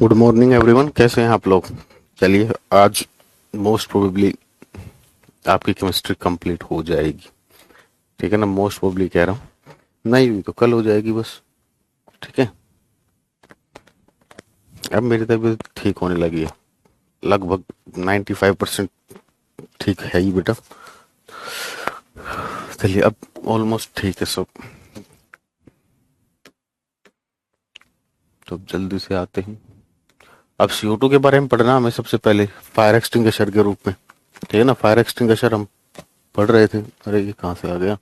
Good morning everyone, कैसे हैं आप लोग। चलिए, आज मोस्ट प्रोबेबली आपकी केमिस्ट्री कंप्लीट हो जाएगी। ठीक है ना, मोस्ट प्रोबेबली कह रहा हूँ, नहीं हुई तो कल हो जाएगी बस। ठीक है, अब मेरी तबीयत ठीक होने लगी है, लगभग 95% ठीक है ही बेटा। चलिए, अब ऑलमोस्ट ठीक है सब। तो अब जल्दी से आते हैं। अब CO2 के बारे में पढ़ना हमें सबसे पहले, फायर एक्सटिंग्विशर के रूप में। ठीक है ना, फायर एक्सटिंग्विशर हम पढ़ रहे थे। अरे ये कहाँ से आ गया।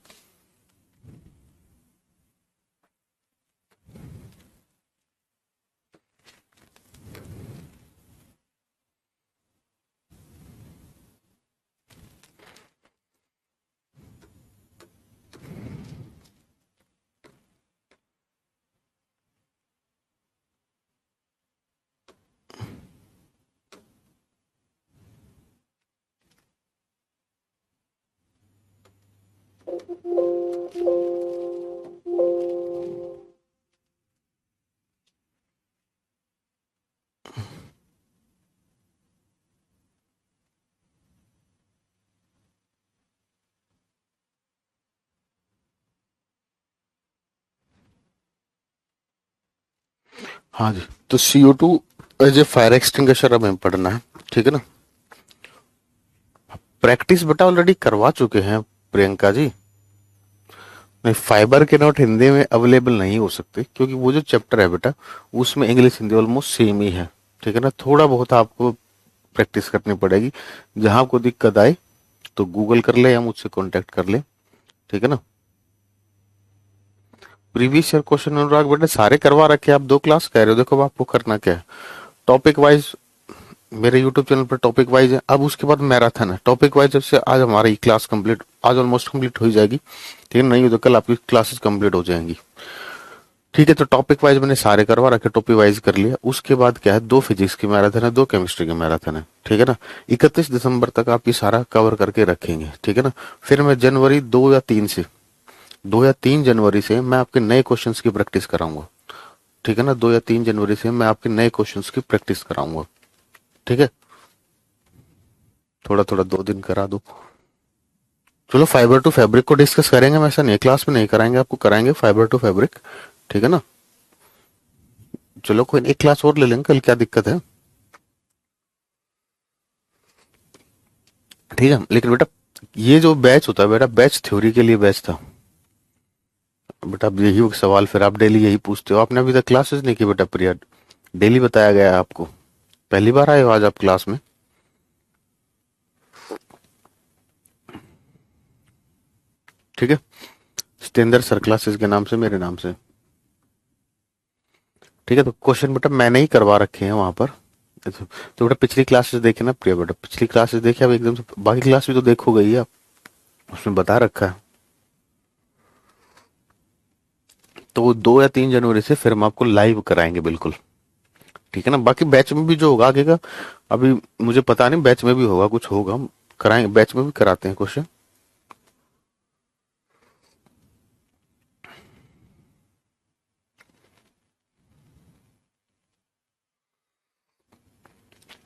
हाँ जी, तो CO2 as a fire extinguisher हमें पढ़ना है। ठीक है ना, प्रैक्टिस बेटा ऑलरेडी करवा चुके हैं प्रियंका जी। नहीं, फाइबर के नोट हिंदी में अवेलेबल नहीं हो सकते, क्योंकि वो जो चैप्टर है बेटा, उसमें इंग्लिश हिंदी ऑलमोस्ट सेम ही है। ठीक है ना, थोड़ा बहुत आपको प्रैक्टिस करनी पड़ेगी। जहां आपको दिक्कत आए तो गूगल कर ले या मुझसे कांटेक्ट कर ले। ठीक है ना, प्रीवियस ईयर क्वेश्चन अनुराग बेटा सारे करवा रखे, आप 2 क्लास कह रहे हो। देखो अब आपको करना क्या है, टॉपिक वाइज मेरे यूट्यूब चैनल पर टॉपिक वाइज है। अब उसके बाद मैराथन है टॉपिक वाइज। जब से आज हमारी क्लास कंप्लीट, आज ऑलमोस्ट कंप्लीट हो जाएगी। ठीक है, नहीं हो तो कल आपकी क्लासेस कंप्लीट हो जाएंगी। ठीक है, तो टॉपिक वाइज मैंने सारे करवा रखे, टॉपिक वाइज कर लिया। उसके बाद क्या है, 2 फिजिक्स की मैराथन है, 2 केमिस्ट्री की मैराथन है। ठीक है ना, 31 दिसंबर तक आप ये सारा कवर करके रखेंगे। ठीक है ना, फिर मैं जनवरी 2 या 3 जनवरी से मैं आपके नए क्वेश्चंस की प्रैक्टिस कराऊंगा। ठीक है ना, 2 या 3 जनवरी से मैं आपके नए क्वेश्चंस की प्रैक्टिस कराऊंगा। ठीक है, थोड़ा थोड़ा 2 दिन करा दो। चलो, फाइबर टू फैब्रिक को डिस्कस करेंगे, हम ऐसा नहीं क्लास में नहीं कराएंगे, आपको कराएंगे फाइबर टू फैब्रिक। ठीक है ना, चलो कोई एक क्लास और ले लेंगे कल, क्या दिक्कत है। ठीक है, लेकिन बेटा ये जो बैच होता है बेटा, बैच थ्योरी के लिए बैच था बेटा। अब यही सवाल फिर आप डेली यही पूछते हो। आपने अभी तक क्लासेस नहीं की बेटा, पीरियड डेली बताया गया है आपको। पहली बार आए हो आज आप क्लास में। ठीक है, सतेंद्र सर क्लासेस के नाम से, मेरे नाम से। ठीक है, तो क्वेश्चन बेटा मैंने ही करवा रखे हैं वहां पर। तो बेटा पिछली क्लासेस देखे ना प्रिया, बेटा पिछली क्लासेस देखे, अब एकदम से बाकी क्लास भी तो देखो गई है आप, उसमें बता रखा है। तो 2 या 3 जनवरी से फिर हम आपको लाइव कराएंगे बिल्कुल। ठीक है ना, बाकी बैच में भी जो होगा आगे का, अभी मुझे पता नहीं, बैच में भी होगा, कुछ होगा, हम कराएंगे, बैच में भी कराते हैं क्वेश्चन।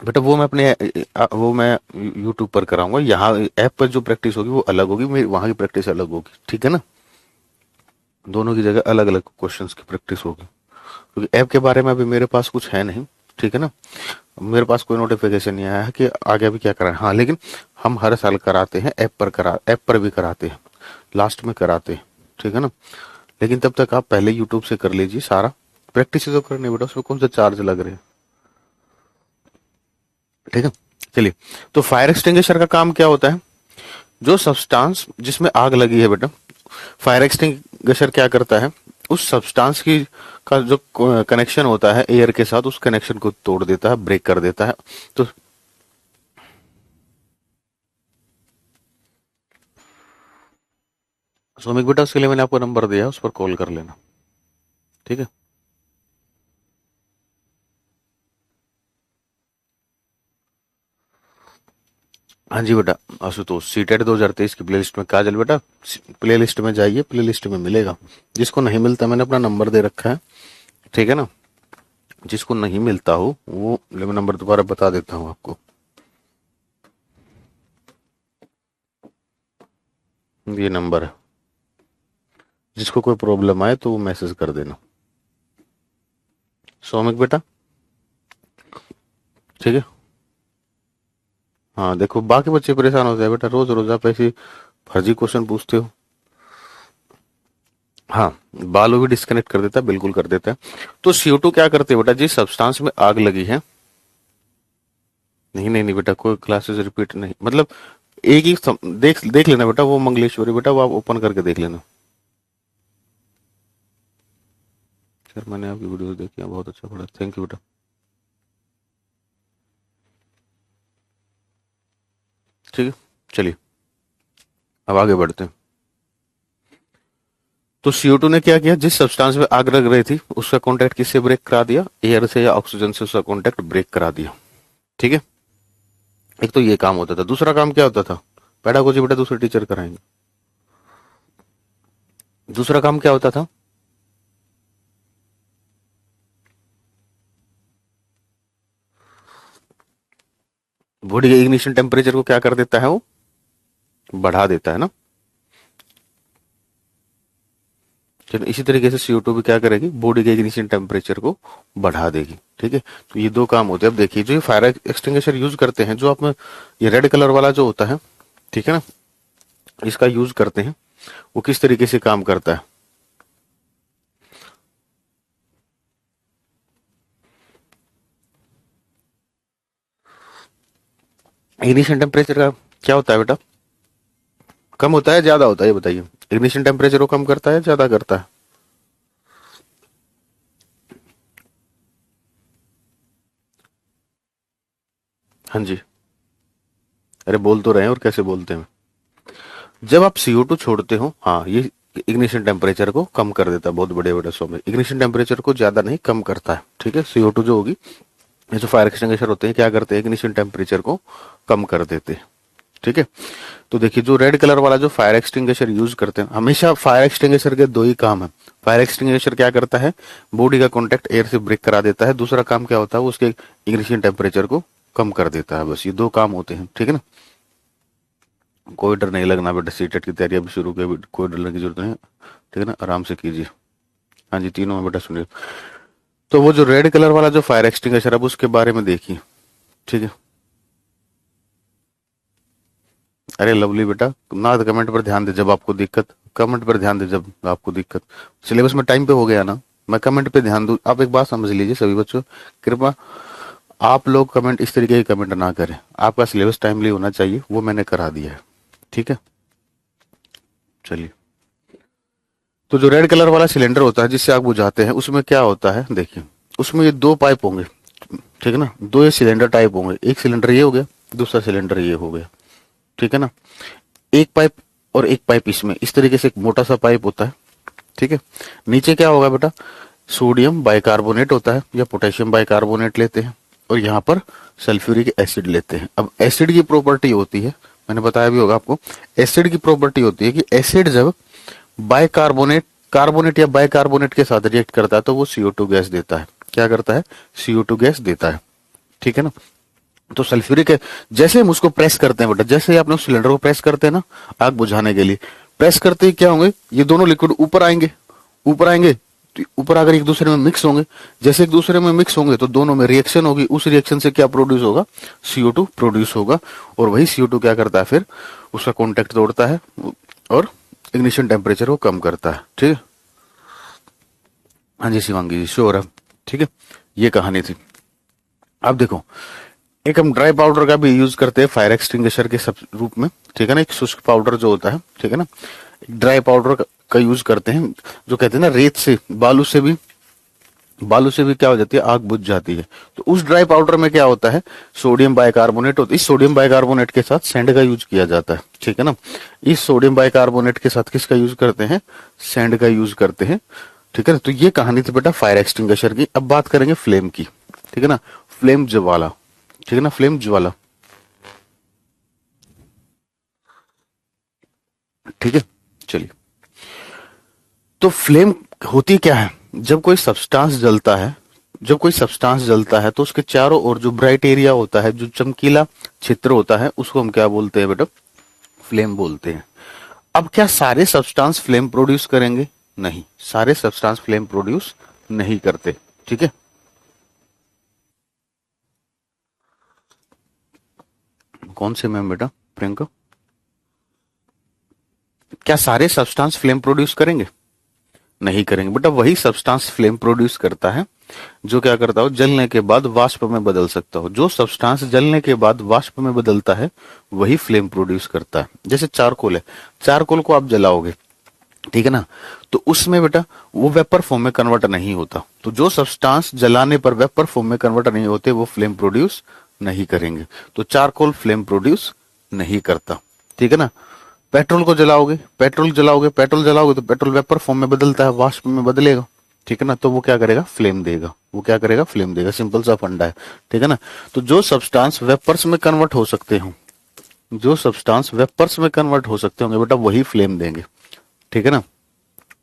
बेटा वो मैं अपने वो मैं यूट्यूब पर कराऊंगा। यहाँ ऐप पर जो प्रैक्टिस होगी वो अलग होगी, मेरी वहां की प्रैक्टिस अलग होगी। ठीक है ना, दोनों की जगह अलग अलग क्वेश्चंस की प्रैक्टिस होगी, क्योंकि ऐप के बारे में अभी मेरे पास कुछ है नहीं। ठीक है ना, मेरे पास कोई नोटिफिकेशन नहीं आया है कि आगे अभी क्या कराएं। हाँ, लेकिन हम हर साल कराते हैं, ऐप पर भी कराते हैं, लास्ट में कराते हैं। ठीक है ना, लेकिन तब तक आप पहले यूट्यूब से कर लीजिए सारा, प्रैक्टिस तो करनी बेटा, उसमें कौन सा चार्ज लग रहे हैं। ठीक है, चलिए, तो फायर एक्सटिंग्विशर का काम क्या होता है, जो सब्सटेंस जिसमें आग लगी है बेटा, फायर एक्सटिंग्विशर क्या करता है, उस सब्सटेंस की का जो कनेक्शन होता है एयर के साथ, उस कनेक्शन को तोड़ देता है, ब्रेक कर देता है। तो सोमिक बेटा, उसके लिए मैंने आपको नंबर दिया है, उस पर कॉल कर लेना। ठीक है, हाँ जी बेटा, आशुतोष सीटेट 2023 की प्लेलिस्ट में, काजल बेटा प्लेलिस्ट में जाइए, प्लेलिस्ट में मिलेगा। जिसको नहीं मिलता मैंने अपना नंबर दे रखा है। ठीक है ना, जिसको नहीं मिलता हो वो मैं नंबर दोबारा बता देता हूं आपको। ये नंबर है, जिसको कोई प्रॉब्लम आए तो वो मैसेज कर देना। सौमिक बेटा, ठीक है। हाँ देखो, बाकी बच्चे परेशान होते हैं बेटा, रोज रोज आप ऐसी फर्जी क्वेश्चन पूछते हो। हाँ, बालो भी डिस्कनेक्ट कर देता है, बिल्कुल कर देता है। तो CO2 क्या करते हैं बेटा, जिस सब्सटेंस में आग लगी है, नहीं नहीं नहीं बेटा, कोई क्लासेस रिपीट नहीं, मतलब एक ही देख देख लेना बेटा, वो मंगलेश्वरी बेटा, वो आप ओपन करके देख लेना। सर मैंने आपकी वीडियो देखी है, बहुत अच्छा पढ़ा, थैंक यू बेटा। ठीक है, चलिए अब आगे बढ़ते हैं। तो CO2 ने क्या किया, जिस सब्सटेंस में आग लग रही थी उसका कांटेक्ट किससे ब्रेक करा दिया, एयर से या ऑक्सीजन से उसका कांटेक्ट ब्रेक करा दिया। ठीक है, एक तो ये काम होता था। दूसरा काम क्या होता था, पेडागोजी बेटा दूसरे टीचर कराएंगे। दूसरा काम क्या होता था, बॉडी के इग्निशन टेम्परेचर को क्या कर देता है, वो बढ़ा देता है ना। चलो इसी तरीके से CO2 भी क्या करेगी, बॉडी के इग्निशन टेम्परेचर को बढ़ा देगी। ठीक है, तो ये दो काम होते हैं। अब देखिए, जो ये फायर एक्सटिंग्विशर यूज करते हैं, जो आप में ये रेड कलर वाला जो होता है, ठीक है ना, इसका यूज करते हैं, वो किस तरीके से काम करता है। इग्निशन टेम्परेचर का क्या होता है बेटा, कम होता है ज्यादा होता है, ये बताइए। इग्निशन टेम्परेचर को कम करता है ज्यादा करता है। हाँ जी, अरे बोल तो रहे हैं, और कैसे बोलते हैं। जब आप CO2 छोड़ते हो, हाँ, ये इग्निशन टेम्परेचर को कम कर देता है, बहुत बड़े बड़े शो में इग्निशन टेम्परेचर को ज्यादा नहीं कम करता है। ठीक है, CO2 जो होगी, ये जो फायर एक्सटिंग्विशर होते हैं क्या करते हैं, इग्निशन टेम्परेचर को कम कर देते हैं। ठीक है, तो देखिए, जो रेड कलर वाला जो फायर एक्सटिंग्विशर यूज करते हैं, हमेशा फायर एक्सटिंग्विशर के दो ही काम है। फायर एक्सटिंग्विशर क्या करता है, बॉडी का कांटेक्ट एयर से ब्रेक करा देता है। दूसरा काम क्या होता है, वो उसके इग्निशन टेम्परेचर को कम कर देता है। बस ये दो काम होते हैं। ठीक है ना, कोई डर नहीं लगना बेटा, सीटेट की तैयारी अभी शुरू की, कोई डरने की जरूरत नहीं। ठीक है ना, आराम से कीजिए। हाँ जी, तीनों में बेटा सुनिए। तो वो जो रेड कलर वाला जो फायर एक्सटिंग्विशर, अब उसके बारे में देखिए। ठीक है, अरे लवली बेटा, ना तो कमेंट पर ध्यान दे जब आपको दिक्कत, कमेंट पर ध्यान दे जब आपको दिक्कत। सिलेबस में टाइम पे हो गया ना, मैं कमेंट पे ध्यान दूं। आप एक बात समझ लीजिए सभी बच्चों, कृपया आप लोग कमेंट इस तरीके के कमेंट ना करें। आपका सिलेबस टाइमली होना चाहिए, वो मैंने करा दिया है। ठीक है, चलिए। तो जो रेड कलर वाला सिलेंडर होता है जिससे आग बुझाते हैं, उसमें क्या होता है देखिए, उसमें ये दो पाइप होंगे। ठीक है ना, दो ये सिलेंडर टाइप होंगे, एक सिलेंडर ये हो गया, दूसरा सिलेंडर ये हो गया। ठीक है ना, एक पाइप और एक पाइप इसमें, इस तरीके से एक मोटा सा पाइप होता है। ठीक है, नीचे क्या होगा बेटा, सोडियम बाइकार्बोनेट होता है या पोटेशियम बाइकार्बोनेट लेते हैं, और यहाँ पर सल्फ्यूरिक एसिड लेते हैं। अब एसिड की प्रॉपर्टी होती है, मैंने बताया भी होगा आपको, एसिड की प्रॉपर्टी होती है कि एसिड जब बाइकार्बोनेट, कार्बोनेट या बाइकार्बोनेट के साथ रिएक्ट करता है तो वो CO2 गैस देता है। क्या करता है, CO2 गैस देता है। ठीक है ना, तो सल्फ्यूरिक है, जैसे हम उसको प्रेस करते हैं बेटा, जैसे ही आपने उस सिलेंडर को प्रेस करते हैं ना आग बुझाने के लिए, प्रेस करते ही क्या होंगे, ये दोनों लिक्विड ऊपर आएंगे। ऊपर आएंगे तो ऊपर आकर एक दूसरे में मिक्स होंगे। जैसे एक दूसरे में मिक्स होंगे तो दोनों में रिएक्शन होगी, उस रिएक्शन से क्या प्रोड्यूस होगा, CO2 प्रोड्यूस होगा। और वही CO2 क्या करता है, फिर उसका कॉन्टेक्ट तोड़ता है और इग्निशन टेम्परेचर को कम करता है। ठीक है, हाँ जी शिवांगी जी, श्योर है। ठीक है, ये कहानी थी। अब देखो, एक हम ड्राई पाउडर का भी यूज करते हैं फायर एक्सटिंग्विशर के सब रूप में। ठीक है ना, एक शुष्क पाउडर जो होता है, ठीक है ना, एक ड्राई पाउडर का यूज करते हैं, जो कहते हैं ना रेत से, बालू से भी क्या हो जाती है, आग बुझ जाती है। तो उस ड्राई पाउडर में क्या होता है, सोडियम बाइकार्बोनेट होता है। इस सोडियम बाइकार्बोनेट के साथ सैंड का यूज किया जाता है। ठीक है ना, इस सोडियम बाइकार्बोनेट के साथ किसका यूज करते हैं, सैंड का यूज करते हैं। ठीक है ना, तो ये कहानी थी बेटा फायर एक्सटिंग्विशर की। अब बात करेंगे फ्लेम की। ठीक है ना, फ्लेम ज्वाला। ठीक है ना, फ्लेम ज्वाला। ठीक है, चलिए। तो फ्लेम होती क्या है, जब कोई सब्सटेंस जलता है, जब कोई सब्सटेंस जलता है तो उसके चारों ओर जो ब्राइट एरिया होता है, जो चमकीला क्षेत्र होता है, उसको हम क्या बोलते हैं बेटा? फ्लेम बोलते हैं। अब क्या सारे सब्सटेंस फ्लेम प्रोड्यूस करेंगे? नहीं, सारे सब्सटेंस फ्लेम प्रोड्यूस नहीं करते। ठीक है, कौन से मैम बेटा? प्रियंका, क्या सारे सब्सटेंस फ्लेम प्रोड्यूस करेंगे? नहीं करेंगे बेटा। वही सब्सटेंस फ्लेम प्रोड्यूस करता है जो क्या करता हो, जलने के बाद वाष्प में बदल सकता हो। जो सब्सटेंस जलने के बाद वाष्प में बदलता है वही फ्लेम प्रोड्यूस करता है। जैसे चारकोल है, चारकोल को आप जलाओगे, ठीक है ना, तो उसमें बेटा वो वेपर फॉर्म में कन्वर्ट नहीं होता। तो जो सब्सटेंस जलाने पर वेपर फॉर्म में कन्वर्ट नहीं होते वो फ्लेम प्रोड्यूस नहीं करेंगे। तो चारकोल फ्लेम प्रोड्यूस नहीं करता। ठीक है ना। पेट्रोल को जलाओगे, पेट्रोल जलाओगे, पेट्रोल जलाओगे तो पेट्रोल वेपर फॉर्म में बदलता है, वाष्प में बदलेगा। ठीक है ना, तो वो क्या करेगा? फ्लेम देगा। वो क्या करेगा? फ्लेम देगा। सिंपल सा फंडा है। ठीक है ना। तो जो सब्सटेंस वेपर्स में कन्वर्ट हो सकते हो, जो सब्सटेंस वेपर्स में कन्वर्ट हो सकते होंगे बेटा, वही फ्लेम देंगे। ठीक है ना।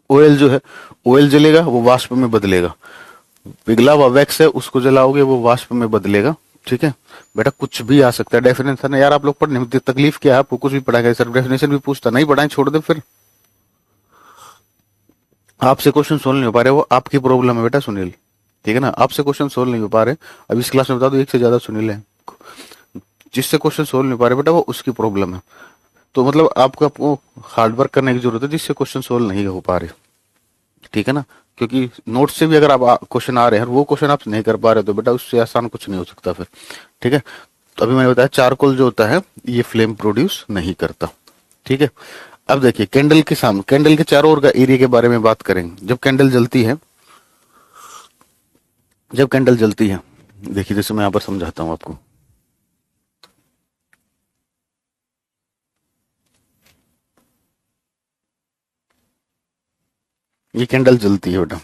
ऑयल जो है, ऑयल जलेगा वो वाष्प में बदलेगा। पिघला हुआ वैक्स है, उसको जलाओगे वो वाष्प में बदलेगा। ठीक है बेटा, कुछ भी आ सकता है। डेफिनेशन है यार, आप लोग पढ़ने में तकलीफ क्या है? आपको कुछ भी पढ़ाएगा सर, डेफिनेशन भी पूछता नहीं, पढ़ाएं छोड़ दे फिर। आपसे क्वेश्चन सोल्व नहीं हो पा रहे, वो आपकी प्रॉब्लम है बेटा सुनील। ठीक है ना, आपसे क्वेश्चन सोल्व नहीं हो पा रहे। अब इस क्लास में बता दो, एक से ज्यादा सुनील है। जिससे क्वेश्चन सोल्व नहीं हो पा रहे बेटा, वो उसकी प्रॉब्लम है। तो मतलब आपको हार्ड वर्क करने की जरूरत है, जिससे क्वेश्चन सोल्व नहीं हो पा रहे। ठीक है ना, क्योंकि नोट से भी अगर आप क्वेश्चन आ रहे हैं, वो क्वेश्चन आप नहीं कर पा रहे तो बेटा उससे आसान कुछ नहीं हो सकता फिर। ठीक है, तो अभी मैंने बताया चारकोल जो होता है ये फ्लेम प्रोड्यूस नहीं करता। ठीक है, अब देखिए कैंडल के सामने, कैंडल के चारों ओर का एरिया के बारे में बात करेंगे। जब कैंडल जलती है, जब कैंडल जलती है, देखिए जैसे मैं यहां पर समझाता हूं आपको। ये कैंडल जलती है बेटा,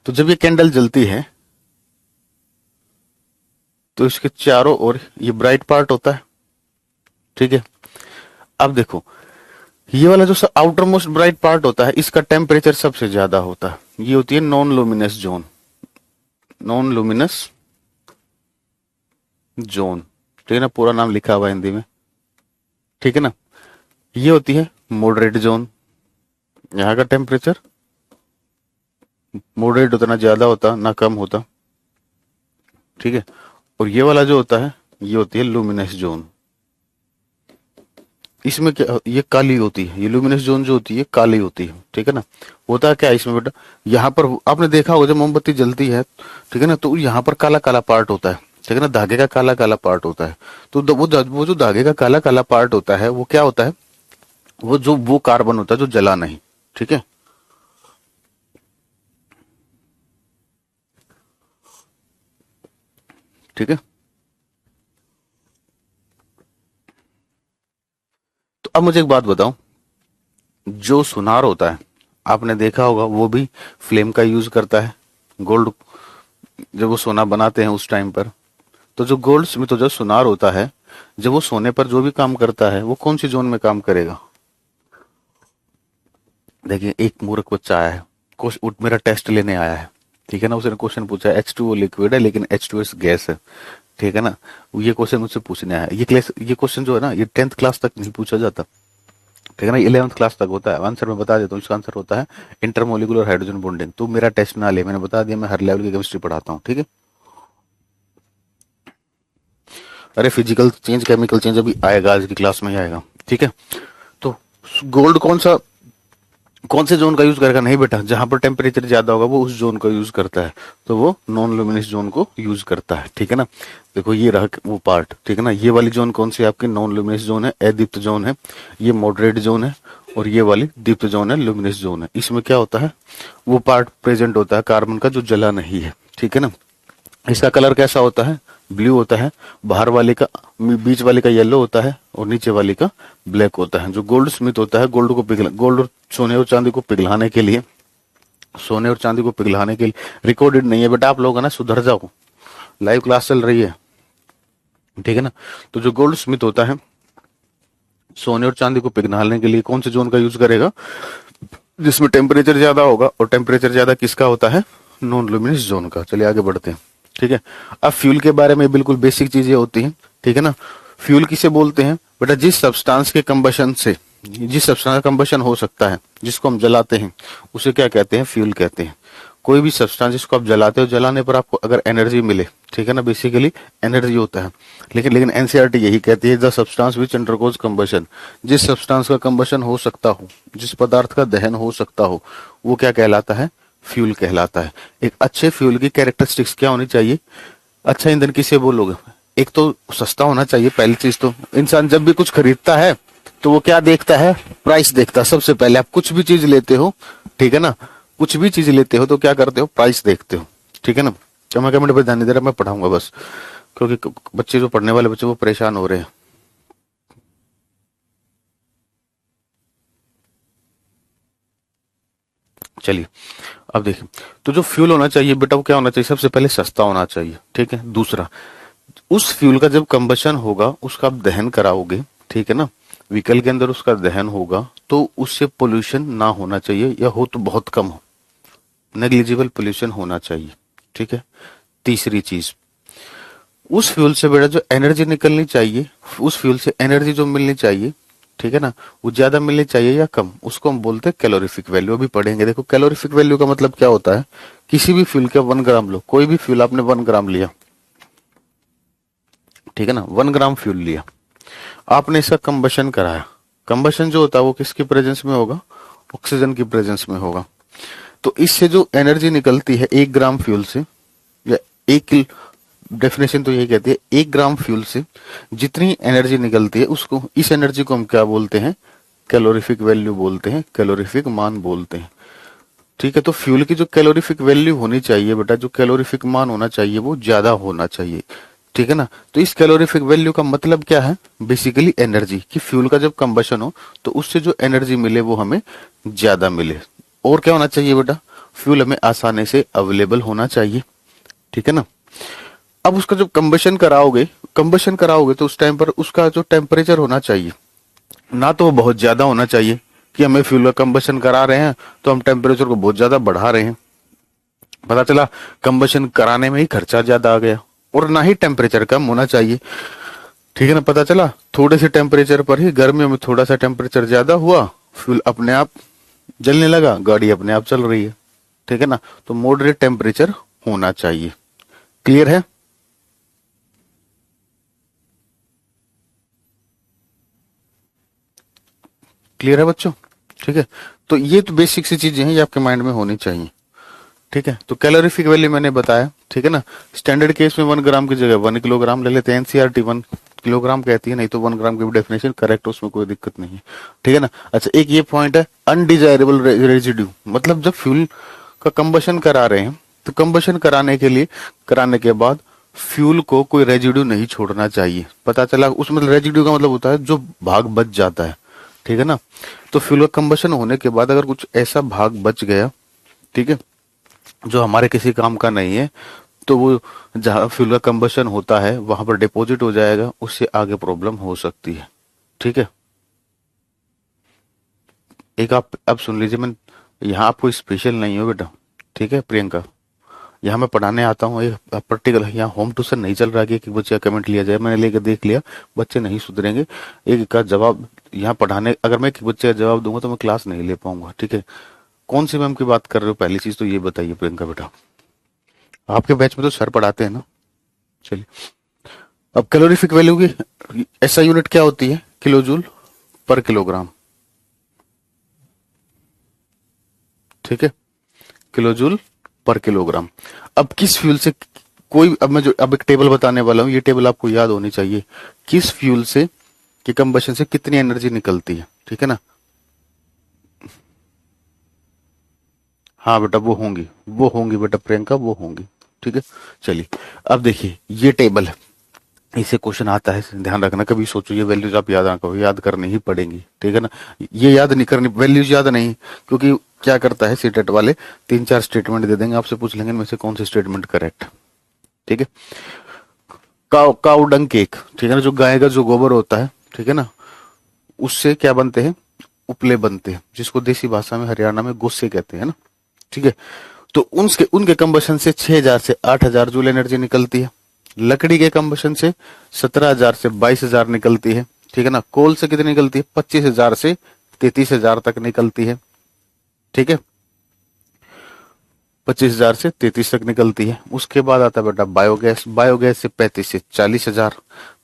तो जब ये कैंडल जलती है तो इसके चारों ओर ये ब्राइट पार्ट होता है। ठीक है, अब देखो ये वाला जो आउटर मोस्ट ब्राइट पार्ट होता है, इसका टेम्परेचर सबसे ज्यादा होता है। ये होती है non luminous zone. Non luminous zone, ठीक है ना, पूरा नाम लिखा हुआ है हिंदी में। ठीक है ना, ये होती है मॉडरेट जोन। यहाँ का टेम्परेचर मॉडरेट होता, ना ज्यादा होता ना कम होता। ठीक है, और ये वाला जो होता है ये होती है लुमिनस जोन। इसमें क्या, ये काली होती है। ये लुमिनस जोन जो होती है काली होती है। ठीक है ना, होता है क्या इसमें बेटा, यहाँ पर आपने देखा होगा जब मोमबत्ती जलती है, ठीक है ना, तो यहाँ पर काला काला पार्ट होता है। ठीक है ना, धागे का काला काला पार्ट होता है। तो वो जो धागे का काला काला पार्ट होता है वो क्या होता है, वो कार्बन होता है जो जला नहीं। ठीक है, ठीक है। तो अब मुझे एक बात बताओ, जो सुनार होता है आपने देखा होगा वो भी फ्लेम का यूज करता है। गोल्ड, जब वो सोना बनाते हैं उस टाइम पर, तो जो गोल्ड स्मिथ, तो जो सुनार होता है, जब वो सोने पर जो भी काम करता है वो कौन सी जोन में काम करेगा? देखिए एक मूर्ख बच्चा आया है, मेरा टेस्ट लेने आया है। ठीक है ना, उसने क्वेश्चन पूछा है H2O लिक्विड है लेकिन H2S गैस है। ठीक है ना, ये क्वेश्चन मुझसे पूछने आया है। ये क्वेश्चन जो है ना, ये 10th क्लास तक नहीं पूछा जाता। ठीक है ना, 11th क्लास तक होता है। आंसर मैं बता देता हूँ, इसका आंसर होता है इंटरमोलिकुलर हाइड्रोजन बॉन्डिंग। तो मेरा टेस्ट ना ले, मैंने बता दिया, मैं हर लेवल की केमिस्ट्री पढ़ाता हूँ। ठीक है, अरे फिजिकल चेंज, केमिकल चेंज अभी आएगा, आज की क्लास में ही आएगा। ठीक है, तो गोल्ड कौन से जोन का यूज करेगा? नहीं बेटा, जहां पर टेम्परेचर ज्यादा होगा वो उस जोन का यूज करता है, तो वो नॉन लुमिनस जोन को यूज करता है। ठीक है ना, देखो ये रहा वो पार्ट। ठीक है ना, ये वाली जोन कौन सी आपकी नॉन लुमिनस जोन है, अदीप्त जोन है। ये मॉडरेट जोन है और ये वाली दीप्त जोन है, लुमिनस जोन है। इसमें क्या होता है, वो पार्ट प्रेजेंट होता है कार्बन का जो जला नहीं है। ठीक है ना, इसका कलर कैसा होता है? ब्लू होता है। बाहर वाले का, बीच वाले का येलो होता है और नीचे वाले का ब्लैक होता है। जो गोल्ड स्मिथ होता है, गोल्ड और सोने और चांदी को पिघलाने के लिए, सोने और चांदी को पिघलाने के लिए, रिकॉर्डेड नहीं है बेटा, आप लोग है ना सुधर जाओ, लाइव क्लास चल रही है। ठीक है ना, तो जो गोल्ड स्मिथ होता है सोने और चांदी को पिघलाने के लिए कौन से जोन का यूज करेगा? जिसमें टेम्परेचर ज्यादा होगा, और टेम्परेचर ज्यादा किसका होता है? नॉन लुमिनस जोन का। चलिए आगे बढ़ते हैं। ठीक है। अब फ्यूल के बारे में बिल्कुल बेसिक चीजें होती हैं, ठीक है ना। फ्यूल किसे बोलते हैं बेटा, जिस सब्सटेंस के कंबशन से, जिस सब्सटेंस का कंबशन हो सकता है, जिसको हम जलाते हैं, उसे क्या कहते हैं, फ्यूल कहते हैं। कोई भी सब्सटेंस जिसको आप जलाते हो, जलाने पर आपको अगर एनर्जी मिले, ठीक है ना, बेसिकली एनर्जी होता है। लेकिन एनसीईआरटी यही कहती है, the substance which undergoes combustion, जिस सब्सटेंस का कंबशन हो सकता हो, जिस पदार्थ का दहन हो सकता हो, वो क्या कहलाता है, फ्यूल कहलाता है। एक अच्छे फ्यूल की कैरेक्टरिस्टिक्स क्या होनी चाहिए, अच्छा ईंधन किसे बोलोगे, एक तो सस्ता होना चाहिए, पहली चीज तो। इंसान जब भी कुछ खरीदता है तो वो क्या देखता है, प्राइस देखता है सबसे पहले। आप कुछ भी चीज लेते हो, ठीक है ना, कुछ भी चीज लेते हो तो क्या करते हो, प्राइस देखते हो, ठीक है ना। तो मैं कमेंट पे ध्यान नहीं दे रहा, मैं पढ़ाऊंगा बस, क्योंकि बच्चे जो पढ़ने वाले बच्चे वो परेशान हो रहे हैं। चलिए अब देखिए, तो जो फ्यूल होना चाहिए बेटा वो क्या होना चाहिए, सबसे पहले सस्ता होना चाहिए, ठीक है। दूसरा, उस फ्यूल का जब कंबशन होगा, उसका आप दहन कराओगे, ठीक है ना, व्हीकल के अंदर उसका दहन होगा, तो उससे पोल्यूशन ना होना चाहिए, या हो तो बहुत कम हो, नेग्लिजिबल पोल्यूशन होना चाहिए, ठीक है। तीसरी चीज, उस फ्यूल से बेटा जो एनर्जी निकलनी चाहिए, उस फ्यूल से एनर्जी जो मिलनी चाहिए, ठीक है ना, वो ज्यादा मिलनी चाहिए या कम, उसको हम बोलते हैं कैलोरीफिक वैल्यू। अभी पढ़ेंगे, देखो कैलोरीफिक वैल्यू का मतलब क्या होता है। किसी भी फ्यूल का 1 ग्राम लो, कोई भी फ्यूल आपने 1 ग्राम लिया, ठीक है ना, 1 ग्राम फ्यूल लिया, आपने इसका कंबशन कराया। कंबशन जो होता है वो किसकी प्रेजेंस में होगा, ऑक्सीजन की प्रेजेंस में होगा। तो इससे जो एनर्जी निकलती है 1 ग्राम फ्यूल से, या एक, डेफिनेशन तो यही कहती है 1 ग्राम फ्यूल से जितनी एनर्जी निकलती है, उसको, इस एनर्जी को हम क्या बोलते हैं, कैलोरीफिक वैल्यू बोलते हैं, कैलोरीफिक मान बोलते हैं, ठीक है। तो फ्यूल की जो कैलोरीफिक वैल्यू होनी चाहिए बेटा, जो कैलोरीफिक मान होना चाहिए वो ज्यादा होना चाहिए, ठीक है ना। तो इस कैलोरीफिक वैल्यू का मतलब क्या है, बेसिकली एनर्जी, कि फ्यूल का जब कंबशन हो तो उससे जो एनर्जी मिले वो हमें ज्यादा मिले। और क्या होना चाहिए बेटा, फ्यूल हमें आसानी से अवेलेबल होना चाहिए, ठीक है ना। अब उसका जब कंबशन कराओगे तो उस टाइम पर उसका जो टेम्परेचर होना चाहिए, ना तो वो बहुत ज्यादा होना चाहिए कि हमें फ्यूल का कंबशन करा रहे हैं तो हम टेम्परेचर को बहुत ज्यादा बढ़ा रहे हैं, पता चला कंबशन कराने में ही खर्चा ज्यादा आ गया। और ना ही टेम्परेचर कम होना चाहिए, ठीक है ना, पता चला थोड़े से टेम्परेचर पर ही, गर्मियों में थोड़ा सा टेम्परेचर ज्यादा हुआ, फ्यूल अपने आप जलने लगा, गाड़ी अपने आप चल रही है, ठीक है ना। तो मॉडरेट टेम्परेचर होना चाहिए। क्लियर है। क्लियर है बच्चों, ठीक है। तो ये तो बेसिक सी चीजें हैं, ये आपके माइंड में होनी चाहिए, ठीक है। तो कैलोरीफिक वैल्यू मैंने बताया, ठीक है ना। स्टैंडर्ड केस में 1 ग्राम की जगह 1 किलोग्राम ले लेते हैं, एनसीईआरटी 1 किलोग्राम कहती है, नहीं तो 1 ग्राम की डेफिनेशन करेक्ट, उसमें कोई दिक्कत नहीं है, ठीक है ना। अच्छा, एक ये पॉइंट है अनडिजायरेबल रेजिड्यू, मतलब जब फ्यूल का कंबशन करा रहे हैं तो कंबशन कराने के लिए, कराने के बाद फ्यूल को कोई रेजिड्यू नहीं छोड़ना चाहिए। पता चला, उस मतलब रेजिड्यू का मतलब होता है जो भाग बच जाता है, ठीक है ना। तो फ्यूल का कंबशन होने के बाद अगर कुछ ऐसा भाग बच गया, ठीक है, जो हमारे किसी काम का नहीं है, तो वो जहां फ्यूल का कंबशन होता है वहां पर डिपॉजिट हो जाएगा, उससे आगे प्रॉब्लम हो सकती है, ठीक है। एक आप अब सुन लीजिए, मैं यहाँ आपको स्पेशल नहीं हो बेटा, ठीक है प्रियंका, यहाँ मैं पढ़ाने आता हूँ, एक पर्टिकुलर यहाँ होम ट्यूशन नहीं चल रहा कि एक बच्चे का कमेंट लिया जाए, मैंने लेकर देख लिया बच्चे नहीं सुधरेंगे, एक का जवाब यहाँ पढ़ाने, अगर मैं एक बच्चे का जवाब दूंगा तो मैं क्लास नहीं ले पाऊंगा, ठीक है। कौन सी मैम की बात कर रहे हो, पहली चीज तो ये बताइए प्रियंका बेटा, आपके बैच में तो सर पढ़ाते हैं ना। चलिए, अब कैलोरीफिक वैल्यू की ऐसा यूनिट क्या होती है, किलो जूल पर किलोग्राम, ठीक है, किलो जूल पर किलोग्राम। अब किस फ्यूल से, कोई, अब मैं जो अब एक टेबल बताने वाला हूं, ये टेबल आपको याद होनी चाहिए, किस फ्यूल से कि कंबशन से कितनी एनर्जी निकलती है, ठीक है ना। हाँ बेटा वो होंगी बेटा प्रियंका, वो होंगी, ठीक है। चलिए, अब देखिए ये टेबल है, इससे क्वेश्चन आता है, ध्यान रखना, कभी सोचो ये वैल्यूज आप याद ना करो, याद करनी ही पड़ेंगी, ठीक है ना। ये याद नहीं करनी, वैल्यूज याद नहीं, क्योंकि क्या करता है सीटेट वाले, 3-4 स्टेटमेंट दे देंगे, आपसे पूछ लेंगे इनमें से कौन सी स्टेटमेंट करेक्ट, ठीक है। काउ डंग केक, ठीक है ना, जो गाय का जो गोबर होता है, ठीक है ना, उससे क्या बनते हैं, उपले बनते हैं, जिसको देसी भाषा में हरियाणा में गोसे कहते हैं ना, ठीक है। तो उनके उनके कंबशन से 6000 से 8000 जूल एनर्जी निकलती है। लकड़ी के कंबशन से 17000 से 22000 निकलती है। ठीक है ना। कोल से कितनी निकलती है? 25000 से 33000 तक निकलती है। ठीक है, 25000 से 33 तक निकलती है। उसके बाद आता है बेटा बायोगैस। बायोगैस से 35 से 40000।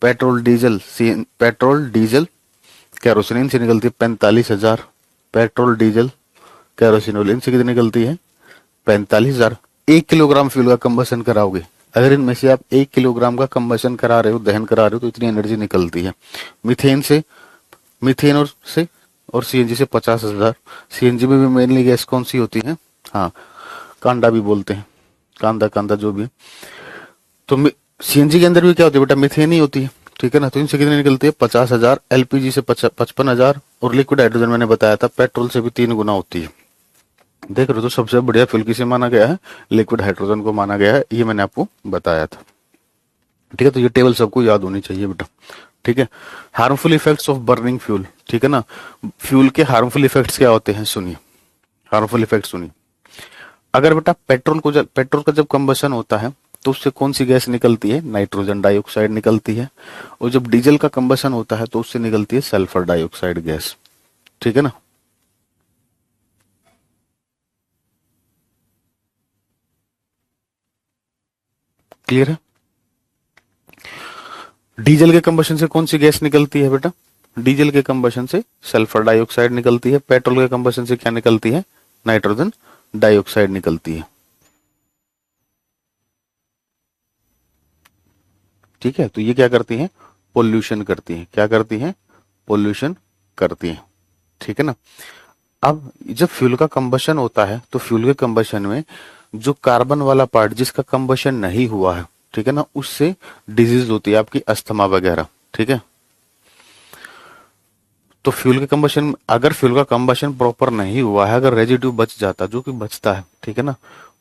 पेट्रोल डीजल कैरोसिन से निकलती है 45000। पेट्रोल डीजल कैरोसिन से कितनी निकलती है? 45000। 1 किलोग्राम फ्यूल का कंबशन कराओगे, अगर इनमें से आप 1 किलोग्राम का कंबशन करा रहे हो, दहन करा रहे हो, तो इतनी एनर्जी निकलती है। मीथेन और सीएनजी से 50,000। सीएनजी में भी मेनली गैस कौन सी होती है? हाँ, कांडा भी बोलते हैं, कांदा जो भी है। तो सीएनजी के अंदर भी क्या होती है बेटा? मीथेन ही होती है। ठीक है ना। तो इनसे कितनी निकलती है? 50,000। एलपीजी से 55,000। और लिक्विड हाइड्रोजन मैंने बताया था पेट्रोल से भी 3 गुना होती है। देख रहे हो, तो सबसे बढ़िया फ्यूल किसे माना गया है? लिक्विड हाइड्रोजन को माना गया है। ये मैंने आपको बताया था। ठीक है, तो ये टेबल सबको याद होनी चाहिए बेटा। ठीक है। Harmful effects of burning fuel. ठीक है ना। फ्यूल के हार्मफुल इफेक्ट्स क्या होते हैं? सुनिए, हार्मफुल इफेक्ट सुनिए। अगर बेटा पेट्रोल का जब कंबशन होता है तो उससे कौन सी गैस निकलती है? नाइट्रोजन डाइऑक्साइड निकलती है। और जब डीजल का कंबशन होता है तो उससे निकलती है सल्फर डाइऑक्साइड गैस। ठीक है ना। क्लियर है? डीजल के कंबशन से कौन सी गैस निकलती है बेटा? डीजल के कंबशन से सल्फर डाइऑक्साइड निकलती है। पेट्रोल के कंबशन से क्या निकलती है? नाइट्रोजन डाइऑक्साइड निकलती है। ठीक है, तो ये क्या करती हैं? पोल्यूशन करती हैं। क्या करती हैं? पोल्यूशन करती हैं। ठीक है ना। अब जब फ्यूल का कंबशन होता है तो फ्यूल के कंबशन में जो कार्बन वाला पार्ट जिसका कंबशन नहीं हुआ है, ठीक है ना, उससे डिजीज होती है आपकी, अस्थमा वगैरह। ठीक है। तो अगर फ्यूल का कंबशन प्रॉपर नहीं हुआ है, अगर रेजिड्यू बच जाता, जो कि बचता है, ठीक है ना,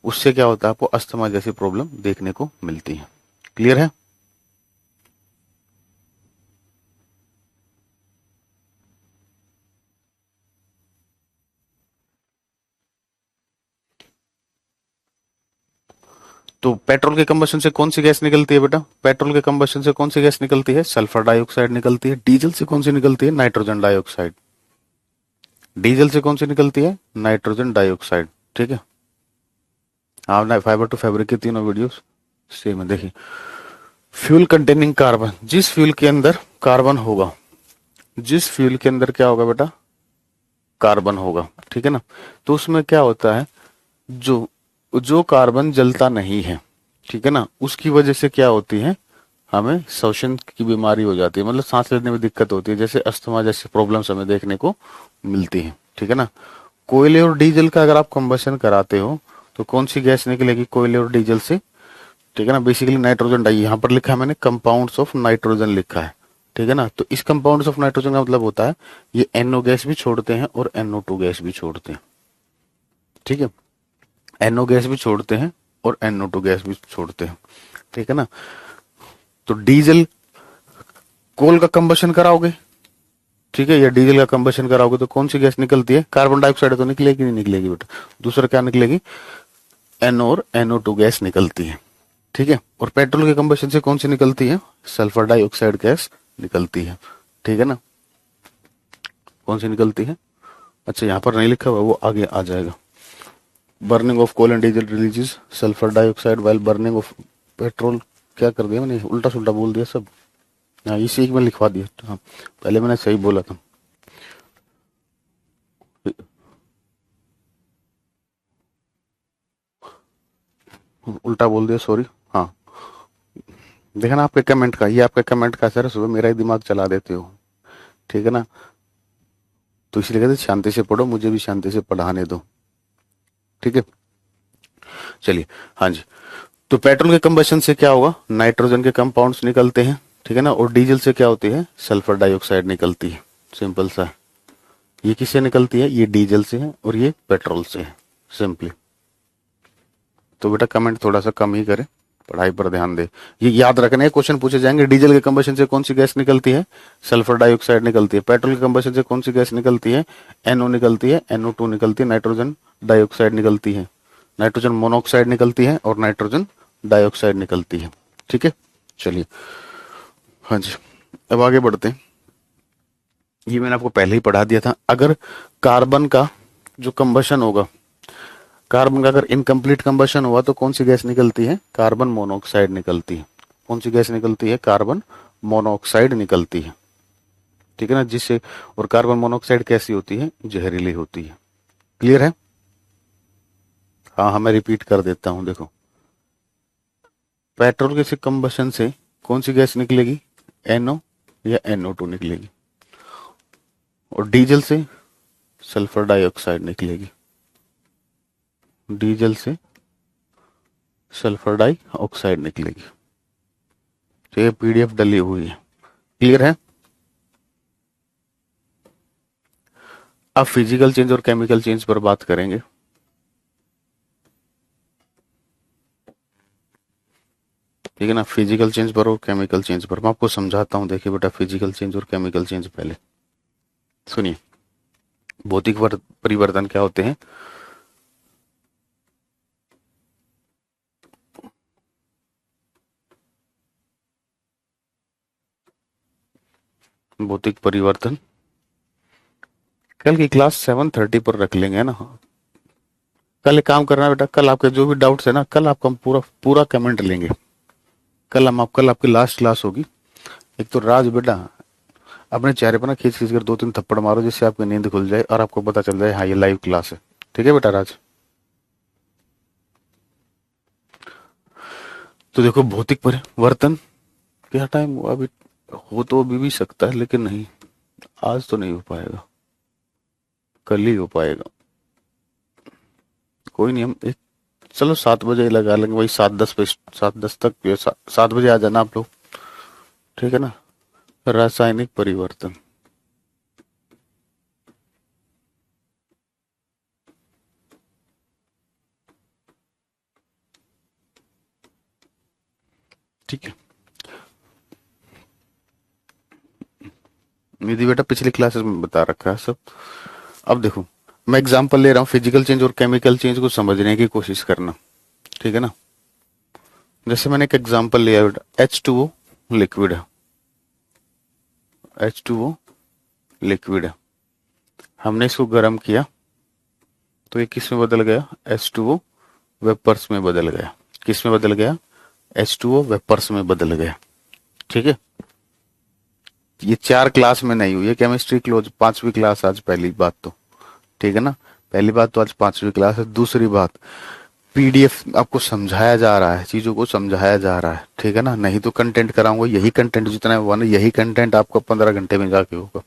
उससे क्या होता है? आपको अस्थमा जैसी प्रॉब्लम देखने को मिलती है। क्लियर है? तो पेट्रोल के कंबशन से कौन सी गैस निकलती है बेटा? पेट्रोल के कंबशन से कौन सी गैस निकलती है? सल्फर डाइऑक्साइड निकलती है। डीजल से कौन सी निकलती है? Nitrogen dioxide. डीजल से कौन सी निकलती है? Nitrogen dioxide. ठीक है। आपने फाइबर टू फैब्रिक की तीनों वीडियोस सेम है, देखिए। फ्यूल कंटेनिंग कार्बन, जिस फ्यूल के अंदर कार्बन होगा, जिस फ्यूल के अंदर क्या होगा बेटा? कार्बन होगा। ठीक है ना। तो उसमें क्या होता है? जो जो कार्बन जलता नहीं है, ठीक है ना, उसकी वजह से क्या होती है? हमें श्वसन की बीमारी हो जाती है, मतलब सांस लेने में दिक्कत होती है, जैसे अस्थमा जैसी प्रॉब्लम्स हमें देखने को मिलती है। ठीक है ना। कोयले और डीजल का अगर आप कंबशन कराते हो तो कौन सी गैस निकलेगी कोयले और डीजल से? ठीक है ना। बेसिकली नाइट्रोजन डाई, यहाँ पर लिखा है मैंने कंपाउंड्स ऑफ नाइट्रोजन लिखा है। ठीक है ना। तो इस कंपाउंड्स ऑफ नाइट्रोजन का मतलब होता है ये NO गैस भी छोड़ते हैं और NO2 गैस भी छोड़ते हैं। ठीक है। NO गैस भी छोड़ते हैं और NO2 गैस भी छोड़ते हैं। ठीक है ना। तो डीजल, कोल का कंबशन कराओगे, ठीक है, या डीजल का कंबशन कराओगे तो कौन सी गैस निकलती है? कार्बन डाइऑक्साइड तो निकलेगी नहीं निकलेगी बेटा, दूसरा क्या निकलेगी? NO और NO2 गैस निकलती है। ठीक है। और पेट्रोल के कंबशन से कौन सी निकलती है? सल्फर डाइऑक्साइड गैस निकलती है। ठीक है ना। कौन सी निकलती है? अच्छा, यहाँ पर नहीं लिखा हुआ, वो आगे आ जाएगा। Burning of coal and diesel releases sulphur dioxide while burning of petrol. क्या कर दिया मैंने? उल्टा सुल्टा बोल दिया सब। हाँ, इसी एक में लिखवा दिया। हाँ, पहले मैंने सही बोला था। उल्टा बोल दिया, सॉरी। हाँ, देखा ना आपके कमेंट का, ये आपके कमेंट का असर है, सुबह मेरा ही दिमाग चला देते हो। ठीक है ना। तो इसलिए कहते शांति से पढ़ो, मुझे भी शांति से पढ़ाने दो। ठीक है, चलिए। हाँ जी। तो पेट्रोल के कंबशन से क्या होगा? नाइट्रोजन के कंपाउंड्स निकलते हैं। ठीक है ना। और डीजल से क्या होती है? सल्फर डाइऑक्साइड निकलती है। सिंपल सा। ये किससे निकलती है? ये डीजल से है और ये पेट्रोल से है, सिंपली। तो बेटा कमेंट थोड़ा सा कम ही करें, पढ़ाई पर ध्यान दे। ये याद रखना है, क्वेश्चन पूछे जाएंगे। डीजल के कंबशन से कौन सी गैस निकलती है? सल्फर डाइऑक्साइड निकलती है। पेट्रोल के कंबशन से कौन सी गैस निकलती है? NO निकलती है, NO2 निकलती है, नाइट्रोजन डाइऑक्साइड निकलती है। नाइट्रोजन मोनोऑक्साइड निकलती है और नाइट्रोजन डाइऑक्साइड निकलती है। ठीक है, चलिए, हाँ जी, अब आगे बढ़ते हैं। ये मैंने आपको पहले ही पढ़ा दिया था। अगर कार्बन का जो कंबशन होगा, कार्बन का अगर इनकम्प्लीट कंबशन हुआ तो कौन सी गैस निकलती है? कार्बन मोनोऑक्साइड निकलती है। कौन सी गैस निकलती है? कार्बन मोनोऑक्साइड निकलती है। ठीक है ना, जिससे, और कार्बन मोनोऑक्साइड कैसी होती है? जहरीली होती है। क्लियर है? हाँ हाँ, मैं रिपीट कर देता हूं, देखो, पेट्रोल के से कंबशन से कौन सी गैस निकलेगी? NO या NO2 निकलेगी। और डीजल से सल्फर डाइऑक्साइड निकलेगी। डीजल से सल्फर डाइऑक्साइड निकलेगी। तो ये PDF डली हुई है। क्लियर है? अब फिजिकल चेंज और केमिकल चेंज पर बात करेंगे। ठीक है ना, फिजिकल चेंज पर और केमिकल चेंज पर मैं आपको समझाता हूं। देखिए बेटा, फिजिकल चेंज और केमिकल चेंज पहले सुनिए। भौतिक परिवर्तन क्या होते हैं? भौतिक परिवर्तन कल की क्लास 7:30 पर रख लेंगे ना। कल एक काम करना बेटा, कल आपके जो भी डाउट्स है ना, कल आपका हम पूरा पूरा कमेंट लेंगे। कल आपकी लास्ट क्लास होगी। एक तो राज बेटा, अपने चेहरे पर ना खींच खींच कर 2-3 थप्पड़ मारो, जिससे आपकी नींद खुल जाए और आपको पता चल जाए हाँ ये लाइव क्लास है। ठीक है बेटा राज? तो देखो, भौतिक परिवर्तन क्या टाइम हुआ अभी? हो तो अभी भी सकता है, लेकिन नहीं, आज तो नहीं हो पाएगा, कल ही हो पाएगा। कोई नहीं, हम एक, चलो 7 बजे लगा लेंगे, वही 7:10 पे, 7:10 तक, 7 बजे आ जाना आप लोग। ठीक है ना? रासायनिक परिवर्तन। ठीक है, निधि बेटा पिछली क्लासेस में बता रखा है सब। अब देखो, मैं एग्जांपल ले रहा हूँ, फिजिकल चेंज और केमिकल चेंज को समझने की कोशिश करना। ठीक है ना? जैसे मैंने एक एग्जांपल लिया बेटा, H2O लिक्विड है। H2O लिक्विड है, हमने इसको गर्म किया तो ये किस में बदल गया? H2O वेपर्स में बदल गया। किस में बदल गया? H2O वेपर्स में बदल गया। ठीक है, ये 4 क्लास में नहीं हुई है केमिस्ट्री क्लोज, 5वीं क्लास आज, पहली बात तो। ठीक है ना, पहली बात तो आज 5वीं क्लास है। दूसरी बात, PDF आपको समझाया जा रहा है, चीजों को समझाया जा रहा है। ठीक है ना, नहीं तो कंटेंट कराऊंगा, यही कंटेंट जितना है वन, यही कंटेंट आपको 15 घंटे में जाके होगा।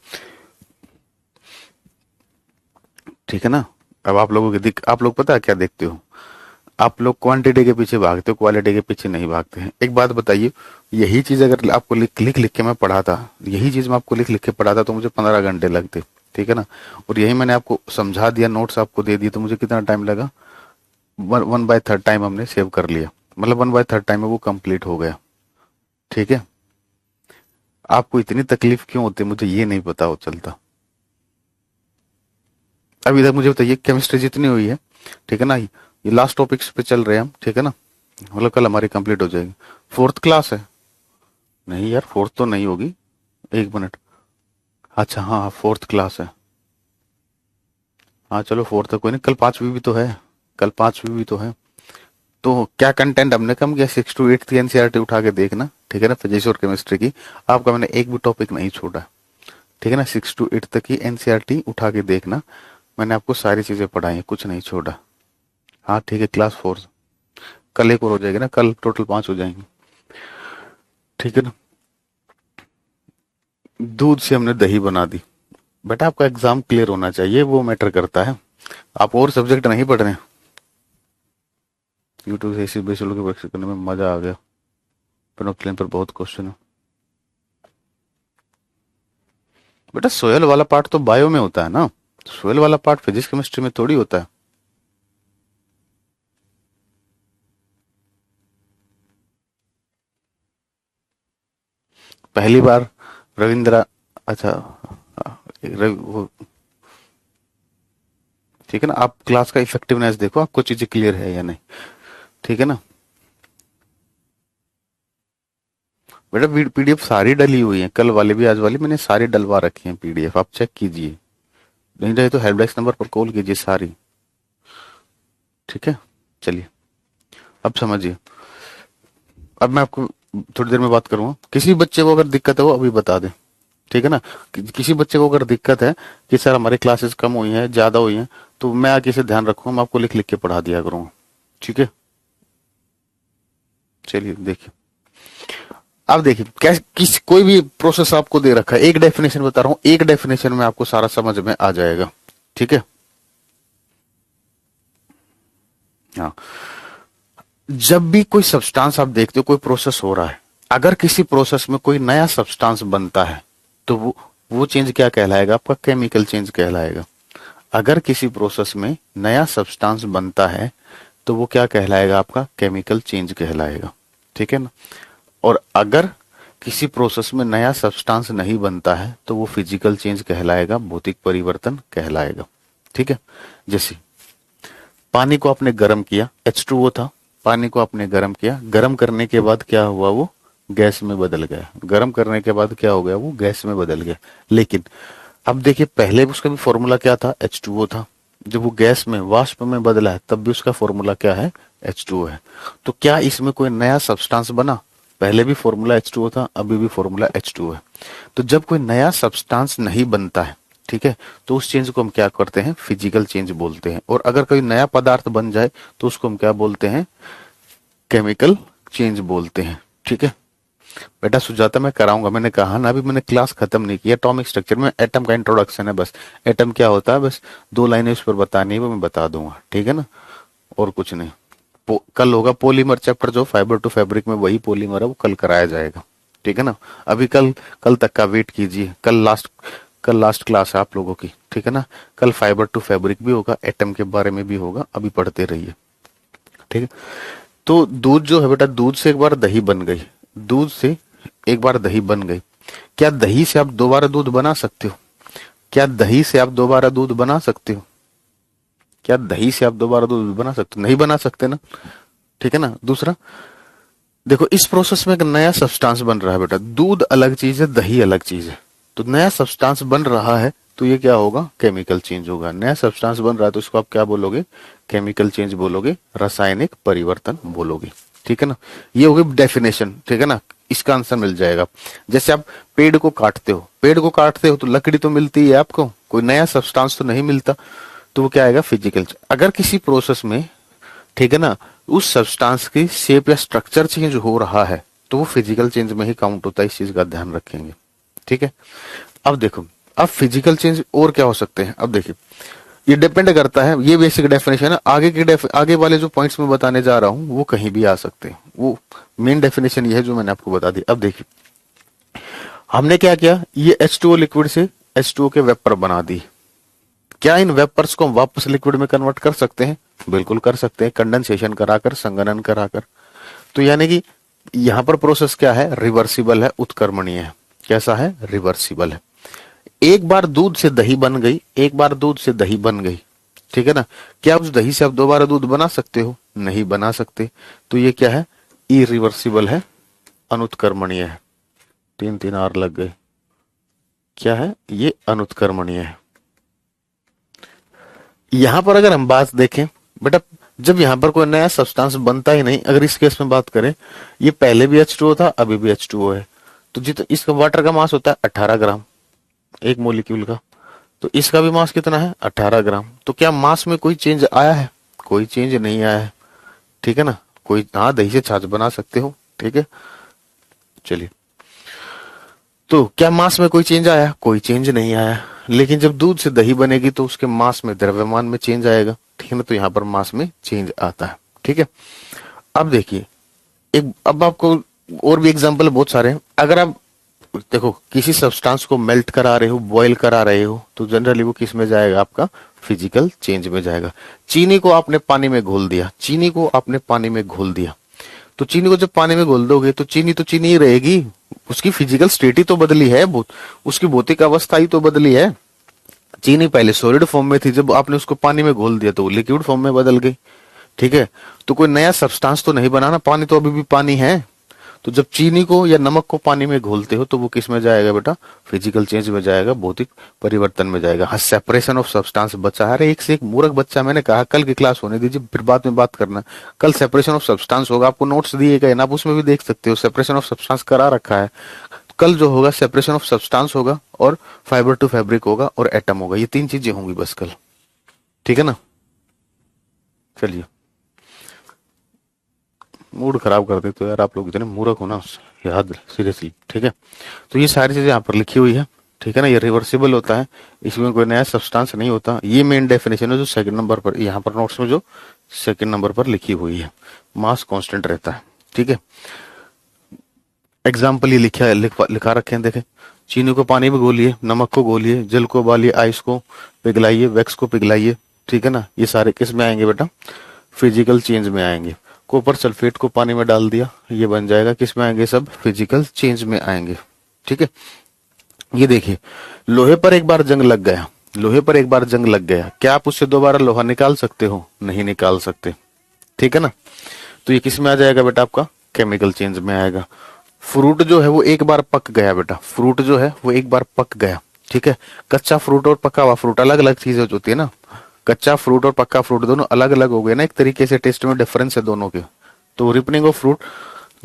ठीक है ना? अब आप लोगों के आप लोग पता है क्या देखते हो? आप लोग क्वांटिटी के पीछे भागते हो, क्वालिटी के पीछे नहीं भागते हैं। एक बात बताइए, यही चीज अगर आपको लिख लिख लिख के मैं पढ़ाता, यही चीज मैं आपको लिख लिख के पढ़ाता तो मुझे 15 घंटे लगते। ठीक है ना? और यही मैंने आपको समझा दिया, नोट्स आपको दे दिए, तो मुझे कितना टाइम लगा? 1/3 टाइम हमने सेव कर लिया, मतलब 1/3 टाइम में वो कंप्लीट हो गया। ठीक है, आपको इतनी तकलीफ क्यों होती है मुझे ये नहीं पता हो चलता। अब इधर मुझे बताइए, केमिस्ट्री जितनी हुई है, ठीक है ना, ये लास्ट टॉपिक्स पे चल रहे हैं हम। ठीक है ना, मतलब कल हमारी कंप्लीट हो जाएगी। 4th क्लास है? नहीं यार, 4th तो नहीं होगी, 1 मिनट। अच्छा हाँ, 4th क्लास है। हाँ चलो 4th है, कोई नहीं, कल 5वीं भी तो है। कल 5वीं भी तो है। तो क्या कंटेंट हमने कम किया? 6 to 8 की NCERT उठा के देखना। ठीक है ना, फिजिक्स और केमिस्ट्री की आपका मैंने एक भी टॉपिक नहीं छोड़ा। ठीक है ना, 6 to 8 तक की NCERT उठा के देखना, मैंने आपको सारी चीजें पढ़ाई हैं, कुछ नहीं छोड़ा। हाँ ठीक है, क्लास 4 कल एक और हो जाएगी ना, कल टोटल 5 हो जाएंगे। ठीक है ना? दूध से हमने दही बना दी। बेटा आपका एग्जाम क्लियर होना चाहिए, वो मैटर करता है। आप और सब्जेक्ट नहीं पढ़ रहे हैं। यूट्यूब से इसी बेसिक की परीक्षा करने में मजा आ गया। पेनोप्लेन पर बहुत क्वेश्चन है। बेटा सोयल वाला पार्ट तो बायो में होता है ना, सोयल वाला पार्ट फिजिक्स केमिस्ट्री में थोड़ी होता है। पहली बार रविंद्रा, अच्छा, रवि वो, ठीक है ना। आप क्लास का इफेक्टिवनेस देखो, आपको चीजें क्लियर है या नहीं, ठीक है ना। बेटा पीडीएफ सारी डली हुई है, कल वाली भी आज वाली मैंने सारी डलवा रखी है पीडीएफ, आप चेक कीजिए, नहीं रहे तो हेल्प डेस्क नंबर पर कॉल कीजिए सारी, ठीक है। चलिए अब समझिए, अब मैं आपको थोड़ी देर में बात करूंगा। किसी बच्चे को अगर दिक्कत है वो अभी बता दे, ठीक है ना। किसी बच्चे को अगर दिक्कत है कि सर हमारी क्लासेस कम हुई हैं, ज्यादा हुई हैं, तो मैं आगे से ध्यान रखूंगा, मैं आपको लिख लिख के पढ़ा दिया करूंगा, ठीक है। चलिए देखिए, अब देखिए क्या कोई भी प्रोसेस आपको दे रखा है, एक डेफिनेशन बता रहा हूं, एक डेफिनेशन में आपको सारा समझ में आ जाएगा, ठीक है। हाँ, जब भी कोई सब्सटेंस आप देखते हो, कोई प्रोसेस हो रहा है, अगर किसी प्रोसेस में कोई नया सब्सटेंस बनता है तो वो चेंज क्या कहलाएगा आपका, केमिकल चेंज कहलाएगा। अगर किसी प्रोसेस में नया सब्सटेंस बनता है तो वो क्या कहलाएगा आपका, केमिकल चेंज कहलाएगा, ठीक है ना। और अगर किसी प्रोसेस में नया सब्सटेंस नहीं बनता है तो वो फिजिकल चेंज कहलाएगा, भौतिक परिवर्तन कहलाएगा, ठीक है। जैसे पानी को आपने गर्म किया, H2O था, पानी को आपने गर्म किया, गर्म करने के बाद क्या हुआ, वो गैस में बदल गया, गर्म करने के बाद क्या हो गया, वो गैस में बदल गया। लेकिन अब देखिए पहले उसका भी फॉर्मूला क्या था, H2O था, जब वो गैस में वाष्प में बदला है तब भी उसका फॉर्मूला क्या है, H2O है। तो क्या इसमें कोई नया सब्सटेंस बना, पहले भी फॉर्मूला H2O था, अभी भी फॉर्मूला H2O है। तो जब कोई नया सब्सटेंस नहीं बनता है, ठीक है, तो उस चेंज को हम क्या करते हैं, फिजिकल चेंज बोलते हैं। और अगर कोई नया पदार्थ बन जाए तो उसको हम क्या बोलते हैं, केमिकल चेंज बोलते हैं, ठीक है। बेटा सुजाता मैं कराऊंगा, मैंने कहा ना, अभी मैंने क्लास खत्म नहीं की, एटॉमिक स्ट्रक्चर में एटम का इंट्रोडक्शन है बस, एटम क्या होता है बस 2 लाइनें उस पर बतानी है, वो मैं बता दूंगा, ठीक है ना, और कुछ नहीं। कल होगा पॉलीमर चैप्टर, जो फाइबर टू फैब्रिक में वही पॉलीमर है, वो कल कराया जाएगा, ठीक है ना। अभी कल कल तक का वेट कीजिए, कल लास्ट क्लास है आप लोगों की, ठीक है ना। कल फाइबर टू फैब्रिक भी होगा, एटम के बारे में भी होगा, अभी पढ़ते रहिए, ठीक है। तो दूध जो है बेटा, दूध से एक बार दही बन गई, दूध से एक बार दही बन गई, क्या दही से आप दोबारा दूध बना सकते हो, क्या दही से आप दोबारा दूध बना सकते हो, क्या दही से आप दोबारा दूध बना सकते हो, नहीं बना सकते ना, ठीक है ना। दूसरा देखो, इस प्रोसेस में एक नया सब्सटेंस बन रहा है बेटा, दूध अलग चीज है, दही अलग चीज है, तो नया सब्सटेंस बन रहा है तो ये क्या होगा, केमिकल चेंज होगा। नया सब्सटेंस बन रहा है तो इसको आप क्या बोलोगे, केमिकल चेंज बोलोगे, रासायनिक परिवर्तन बोलोगे, ठीक है ना। ये होगी डेफिनेशन, ठीक है ना, इसका आंसर मिल जाएगा। जैसे आप पेड़ को काटते हो, पेड़ को काटते हो तो लकड़ी तो मिलती है आपको, कोई नया सब्सटेंस तो नहीं मिलता, तो वो क्या आएगा, फिजिकल। अगर किसी प्रोसेस में, ठीक है ना, उस सब्सटेंस की शेप या स्ट्रक्चर चेंज हो रहा है तो वो फिजिकल चेंज में ही काउंट होता है, इस चीज का ध्यान रखेंगे, ठीक है। अब देखो, अब फिजिकल चेंज और क्या हो सकते हैं, अब देखिए ये डिपेंड करता है, ये बेसिक डेफिनेशन है, आगे वाले जो पॉइंट्स में बताने जा रहा हूं वो कहीं भी आ सकते हैं, वो मेन डेफिनेशन ये है जो मैंने आपको बता दी। अब देखिए हमने क्या किया, ये H2O लिक्विड से H2O के वेपर बना दी, क्या इन वेपर्स को हम वापस लिक्विड में कन्वर्ट कर सकते हैं, बिल्कुल कर सकते हैं, कंडेंसेशन कराकर, संघनन कराकर। तो यानी कि यहां पर प्रोसेस क्या है, रिवर्सिबल है, उत्क्रमणीय है। कैसा है, रिवर्सिबल है। एक बार दूध से दही बन गई, एक बार दूध से दही बन गई, ठीक है ना, क्या उस दही से आप दोबारा दूध बना सकते हो, नहीं बना सकते। तो ये क्या है, इरिवर्सिबल है, अनुत्क्रमणीय है, 3 आर लग गए, क्या है, ये अनुत्क्रमणीय है। यहां पर अगर हम बात देखें बेटा, जब यहां पर कोई नया सब्सटेंस बनता ही नहीं, अगर इस केस में बात करें, ये पहले भी H2O था, अभी भी H2O है, तो जितना इसका वाटर का मास होता है 18 ग्राम एक मोलिक्यूल का, तो इसका भी मास कितना है, 18 ग्राम। तो क्या मास में कोई चेंज आया है, कोई चेंज नहीं आया है, ठीक है ना। कोई, हाँ दही से छाछ बना सकते हो, ठीक है। चलिए, तो क्या मास में कोई चेंज आया, कोई चेंज नहीं आया। लेकिन जब दूध से दही बनेगी तो उसके मास में, द्रव्यमान में चेंज आएगा, ठीक है ना, तो यहां पर मास में चेंज आता है, ठीक है। अब देखिए अब आपको और भी एग्जांपल बहुत सारे हैं। अगर आप देखो किसी सब्सटेंस को मेल्ट करा रहे हो, बॉईल करा रहे हो, तो जनरली वो किस में जाएगा, आपका फिजिकल चेंज में जाएगा। चीनी को आपने पानी में घोल दिया, चीनी को आपने पानी में घोल दिया, तो चीनी को जब पानी में घोल दोगे तो चीनी ही रहेगी, उसकी फिजिकल स्टेट ही तो बदली है, उसकी भौतिक अवस्था ही तो बदली है, चीनी पहले सॉलिड फॉर्म में थी, जब आपने उसको पानी में घोल दिया तो वो लिक्विड फॉर्म में बदल गई। ठीक है, तो कोई नया सब्सटेंस तो नहीं बनाना, पानी तो अभी भी पानी है। तो जब चीनी को या नमक को पानी में घोलते हो तो वो किस में जाएगा बेटा, फिजिकल चेंज में जाएगा, भौतिक परिवर्तन में जाएगा। हाँ, सेपरेशन ऑफ सब्सटेंस बचा है। अरे एक से एक मूर्ख बच्चा, मैंने कहा कल की क्लास होने दीजिए, फिर बाद में बात करना। कल सेपरेशन ऑफ सब्सटेंस होगा, आपको नोट्स दिए गए ना, आप उसमें भी देख सकते हो, सेपरेशन ऑफ सब्सटेंस करा रखा है। कल जो होगा सेपरेशन ऑफ सब्सटेंस होगा, और फाइबर टू फैब्रिक होगा, और एटम होगा। ये तीन चीजें होंगी बस कल। ठीक है ना, चलिए। मूड खराब कर देते हो यार आप लोग, इतने मूर्ख हो ना याद, सीरियसली। ठीक है, तो ये सारी चीजें यहाँ पर लिखी हुई है। ठीक है ना, ये रिवर्सिबल होता है, इसमें कोई नया सब्सटेंस नहीं होता। ये मेन डेफिनेशन है जो सेकंड नंबर पर यहाँ पर नोट्स में जो सेकंड नंबर पर लिखी हुई है। मास कांस्टेंट रहता है। ठीक है, एग्जाम्पल ये लिखा रखे हैं, देखें। चीनी को पानी में घोलिए, नमक को घोलिए, जल को उबालिए, आइस को पिघलाइए, वैक्स को पिघलाइए। ठीक है ना, ये सारे किस में आएंगे बेटा, फिजिकल चेंज में आएंगे। कॉपर सल्फेट को पानी में डाल दिया, ये बन जाएगा, किस में आएंगे, सब फिजिकल चेंज में आएंगे। ठीक है, ये देखिए, लोहे पर एक बार जंग लग गया, लोहे पर एक बार जंग लग गया, क्या आप उससे दोबारा लोहा निकाल सकते हो, नहीं निकाल सकते। ठीक है ना, तो ये किस में आ जाएगा बेटा, आपका केमिकल चेंज में आएगा। फ्रूट जो है वो एक बार पक गया बेटा, फ्रूट जो है वो एक बार पक गया। ठीक है, कच्चा फ्रूट और पका हुआ फ्रूट अलग अलग चीजें होती है ना, कच्चा फ्रूट और पक्का फ्रूट दोनों अलग अलग हो गए ना, एक तरीके से टेस्ट में डिफरेंस है दोनों के। तो रिपनिंग ऑफ फ्रूट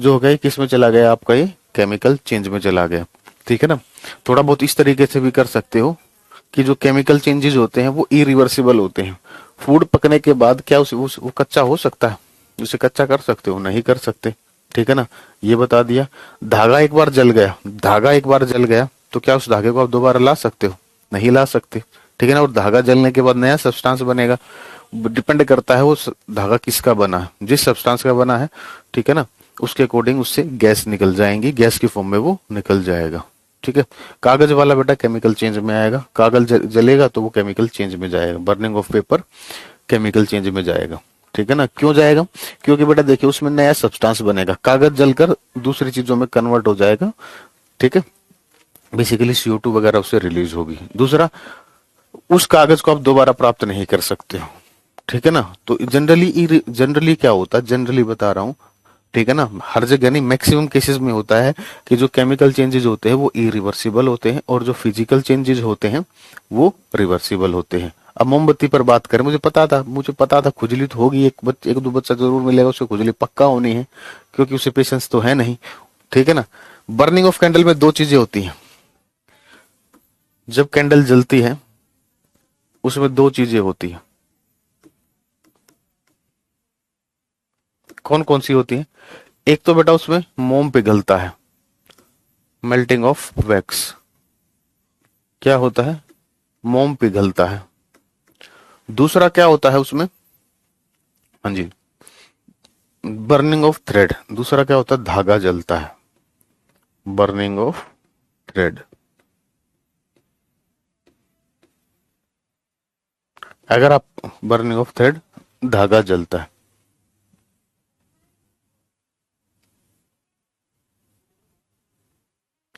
जो हो गया किस में चला गया आपका, ये केमिकल चेंज में चला गया। ठीक है ना, थोड़ा बहुत इस तरीके से भी कर सकते हो कि जो केमिकल चेंजेस होते हैं वो इरिवर्सिबल होते हैं। फूड पकने के बाद क्या वो कच्चा हो सकता है, उसे कच्चा कर सकते हो, नहीं कर सकते। ठीक है ना, ये बता दिया। धागा एक बार जल गया, धागा एक बार जल गया तो क्या उस धागे को आप दोबारा ला सकते हो, नहीं ला सकते। ठीक है ना, और धागा जलने के बाद नया सब्सटेंस बनेगा, डिपेंड करता है वो धागा किसका बना है, जिस सब्सटेंस का बना है। ठीक है ना, उसके अकॉर्डिंग उससे गैस निकल जाएंगी, गैस की फॉर्म में वो निकल जाएगा। ठीक है, कागज वाला बेटा केमिकल चेंज में आएगा, कागज जलेगा तो वो केमिकल चेंज में जाएगा, burning of paper chemical change में जाएगा। ठीक है ना, क्यों जाएगा, क्योंकि बेटा देखिए उसमें नया सब्सटेंस बनेगा, कागज जलकर दूसरी चीजों में कन्वर्ट हो जाएगा। ठीक है, बेसिकली CO2 वगैरह उससे रिलीज होगी। दूसरा, उस कागज को आप दोबारा प्राप्त नहीं कर सकते हो। ठीक है ना, तो जनरली क्या होता है, जनरली बता रहा हूं। ठीक है ना, हर जगह नहीं, मैक्सिमम केसेस में होता है कि जो केमिकल चेंजेस होते हैं वो इरिवर्सिबल होते हैं, और जो फिजिकल चेंजेस होते हैं वो रिवर्सिबल होते हैं। अब मोमबत्ती पर बात करें, मुझे पता था खुजली तो होगी, एक दो बच्चा जरूर मिलेगा उसको खुजली पक्का होनी है, क्योंकि उसे पेशेंस तो है नहीं। ठीक है ना, बर्निंग ऑफ कैंडल में दो चीजें होती हैं, जब कैंडल जलती है उसमें दो चीजें होती हैं। कौन कौन सी होती हैं, एक तो बेटा उसमें मोम पिघलता है, मेल्टिंग ऑफ वैक्स। क्या होता है, मोम पिघलता है। दूसरा क्या होता है उसमें, हाँ जी, बर्निंग ऑफ थ्रेड। दूसरा क्या होता है, धागा जलता है, बर्निंग ऑफ थ्रेड। अगर आप बर्निंग ऑफ थ्रेड, धागा जलता है।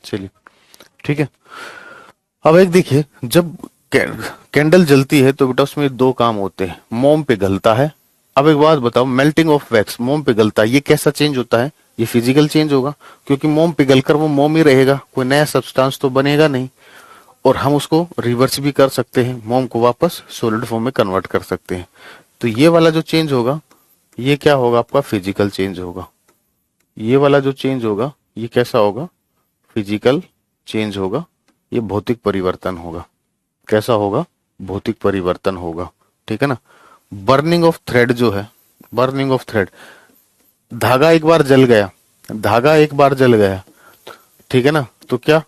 चलिए, ठीक है। अब एक देखिए, जब कैंडल जलती है तो बेटा उसमें दो काम होते हैं, मोम पिघलता है। अब एक बात बताओ, मेल्टिंग ऑफ वैक्स, मोम पिघलता है, ये कैसा चेंज होता है, ये फिजिकल चेंज होगा, क्योंकि मोम पिघलकर वो मोम ही रहेगा, कोई नया सब्सटेंस तो बनेगा नहीं। और हम उसको रिवर्स भी कर सकते हैं, मोम को वापस सॉलिड फॉर्म में कन्वर्ट कर सकते हैं। तो ये वाला जो चेंज होगा ये क्या होगा, आपका फिजिकल चेंज होगा। ये वाला जो चेंज होगा ये कैसा होगा, फिजिकल चेंज होगा, ये भौतिक परिवर्तन होगा। कैसा होगा, भौतिक परिवर्तन होगा। ठीक है ना, बर्निंग ऑफ थ्रेड जो है, बर्निंग ऑफ थ्रेड, धागा एक बार जल गया, धागा एक बार जल गया, ठीक है ना, तो क्या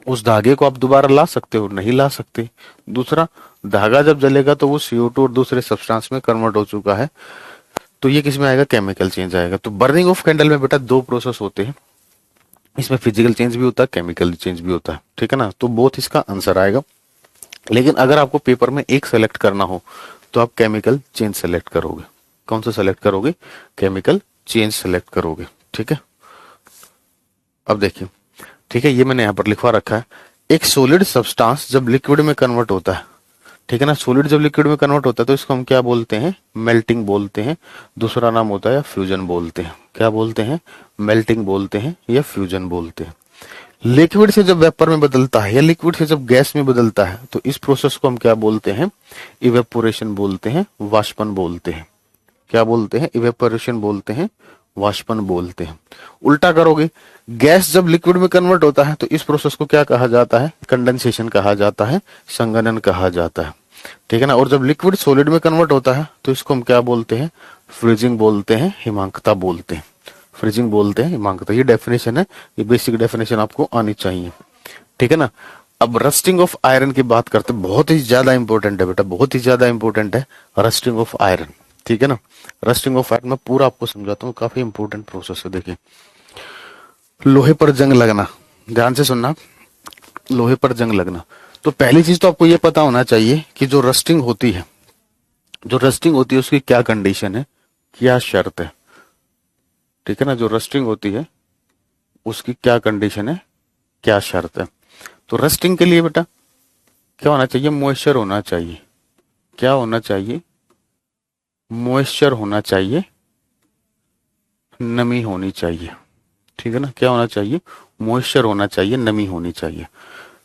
उस धागे को आप दोबारा ला सकते हो, नहीं ला सकते। दूसरा, धागा जब जलेगा तो वो CO2 और दूसरे सब्सटेंस में कन्वर्ट हो चुका है, तो ये किस में आएगा, केमिकल चेंज आएगा। तो बर्निंग ऑफ कैंडल में बेटा दो प्रोसेस होते हैं, इसमें फिजिकल चेंज भी होता है, केमिकल चेंज भी होता है। ठीक है ना, तो बोथ इसका आंसर आएगा। लेकिन अगर आपको पेपर में एक सेलेक्ट करना हो तो आप केमिकल चेंज सेलेक्ट करोगे। कौन सा सेलेक्ट करोगे, केमिकल चेंज सेलेक्ट करोगे। ठीक है, अब देखिए, ठीक है, ये मैंने यहां पर लिखवा रखा है, एक सॉलिड सब्सटेंस जब लिक्विड में कन्वर्ट होता है, ठीक है ना, सॉलिड जब लिक्विड में कन्वर्ट होता है तो इसको हम क्या बोलते हैं, मेल्टिंग बोलते हैं। दूसरा नाम होता है फ्यूजन बोलते हैं। क्या बोलते हैं, मेल्टिंग बोलते हैं या फ्यूजन बोलते हैं। लिक्विड से जब वेपर में बदलता है या लिक्विड से जब गैस में बदलता है तो इस प्रोसेस को हम क्या बोलते हैं, इवेपोरेशन बोलते हैं, वाष्पन बोलते हैं। क्या बोलते हैं, इवेपोरेशन बोलते हैं, वाष्पन बोलते हैं। उल्टा करोगे, गैस जब लिक्विड में कन्वर्ट होता है तो इस प्रोसेस को क्या कहा जाता है, कंडेंसेशन कहा जाता है, संघनन कहा जाता है, ठीक है ना। और जब लिक्विड सॉलिड में कन्वर्ट होता है तो इसको हम क्या बोलते हैं, फ्रीजिंग बोलते हैं, हिमांकता बोलते हैं। फ्रीजिंग बोलते हैं, हिमांकता। ये डेफिनेशन है, ये बेसिक डेफिनेशन आपको आनी चाहिए, ठीक है ना। अब रस्टिंग ऑफ आयरन की बात करते हैं, बहुत ही ज्यादा इंपॉर्टेंट है बेटा, बहुत ही ज्यादा इंपॉर्टेंट है रस्टिंग ऑफ आयरन, ठीक है ना। रस्टिंग ऑफ आयरन मैं पूरा आपको समझाता हूँ, काफी इंपॉर्टेंट प्रोसेस है। देखिए, लोहे पर जंग लगना, ध्यान से सुनना, लोहे पर जंग लगना। तो पहली चीज तो आपको ये पता होना चाहिए कि जो रस्टिंग होती है, जो रस्टिंग होती है उसकी क्या कंडीशन है, क्या शर्त है, ठीक है ना। जो रस्टिंग होती है उसकी क्या कंडीशन है, क्या शर्त है। तो रस्टिंग के लिए बेटा क्या होना चाहिए, मॉइस्चर होना चाहिए। क्या होना चाहिए, मॉइस्चर होना चाहिए, नमी होनी चाहिए, ठीक है ना। क्या होना चाहिए, मॉइस्चर होना चाहिए, नमी होनी चाहिए।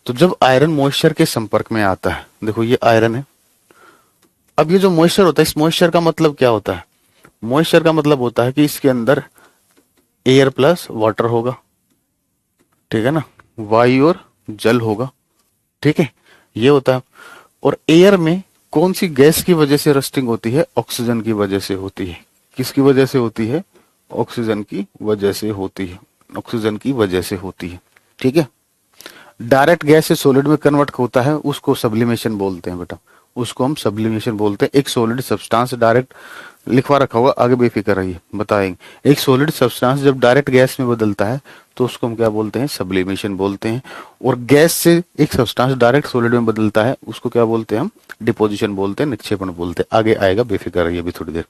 तो जब आयरन मॉइस्चर के संपर्क में आता है, देखो ये आयरन है, अब ये जो मॉइस्चर होता है, इस मॉइस्चर का मतलब क्या होता है, मॉइस्चर का मतलब होता है कि इसके अंदर एयर प्लस वाटर होगा, ठीक है ना, वायु और जल होगा, ठीक है, ये होता है। और एयर में कौन सी गैस की वजह से रस्टिंग होती है, ऑक्सीजन की वजह से होती है। किसकी वजह से होती है, ऑक्सीजन की वजह से होती है, ऑक्सीजन की वजह से होती है, ठीक है। डायरेक्ट गैस से सॉलिड में कन्वर्ट होता है, उसको सब्लिमेशन बोलते हैं बेटा, उसको हम सब्लिमेशन बोलते हैं। एक सॉलिड सब्सटेंस डायरेक्ट, लिखवा रखा होगा आगे, बेफिक्र रहिए बताएंगे। एक सॉलिड सब्सटेंस जब डायरेक्ट गैस में बदलता है तो उसको हम क्या बोलते हैं, सब्लिमेशन बोलते हैं। और गैस से एक सब्सटेंस डायरेक्ट सॉलिड में बदलता है उसको क्या बोलते हैं हम, डिपोजिशन बोलते हैं, निक्षेपण बोलते हैं। आगे आएगा, बेफिक्र रहिए अभी थोड़ी देर,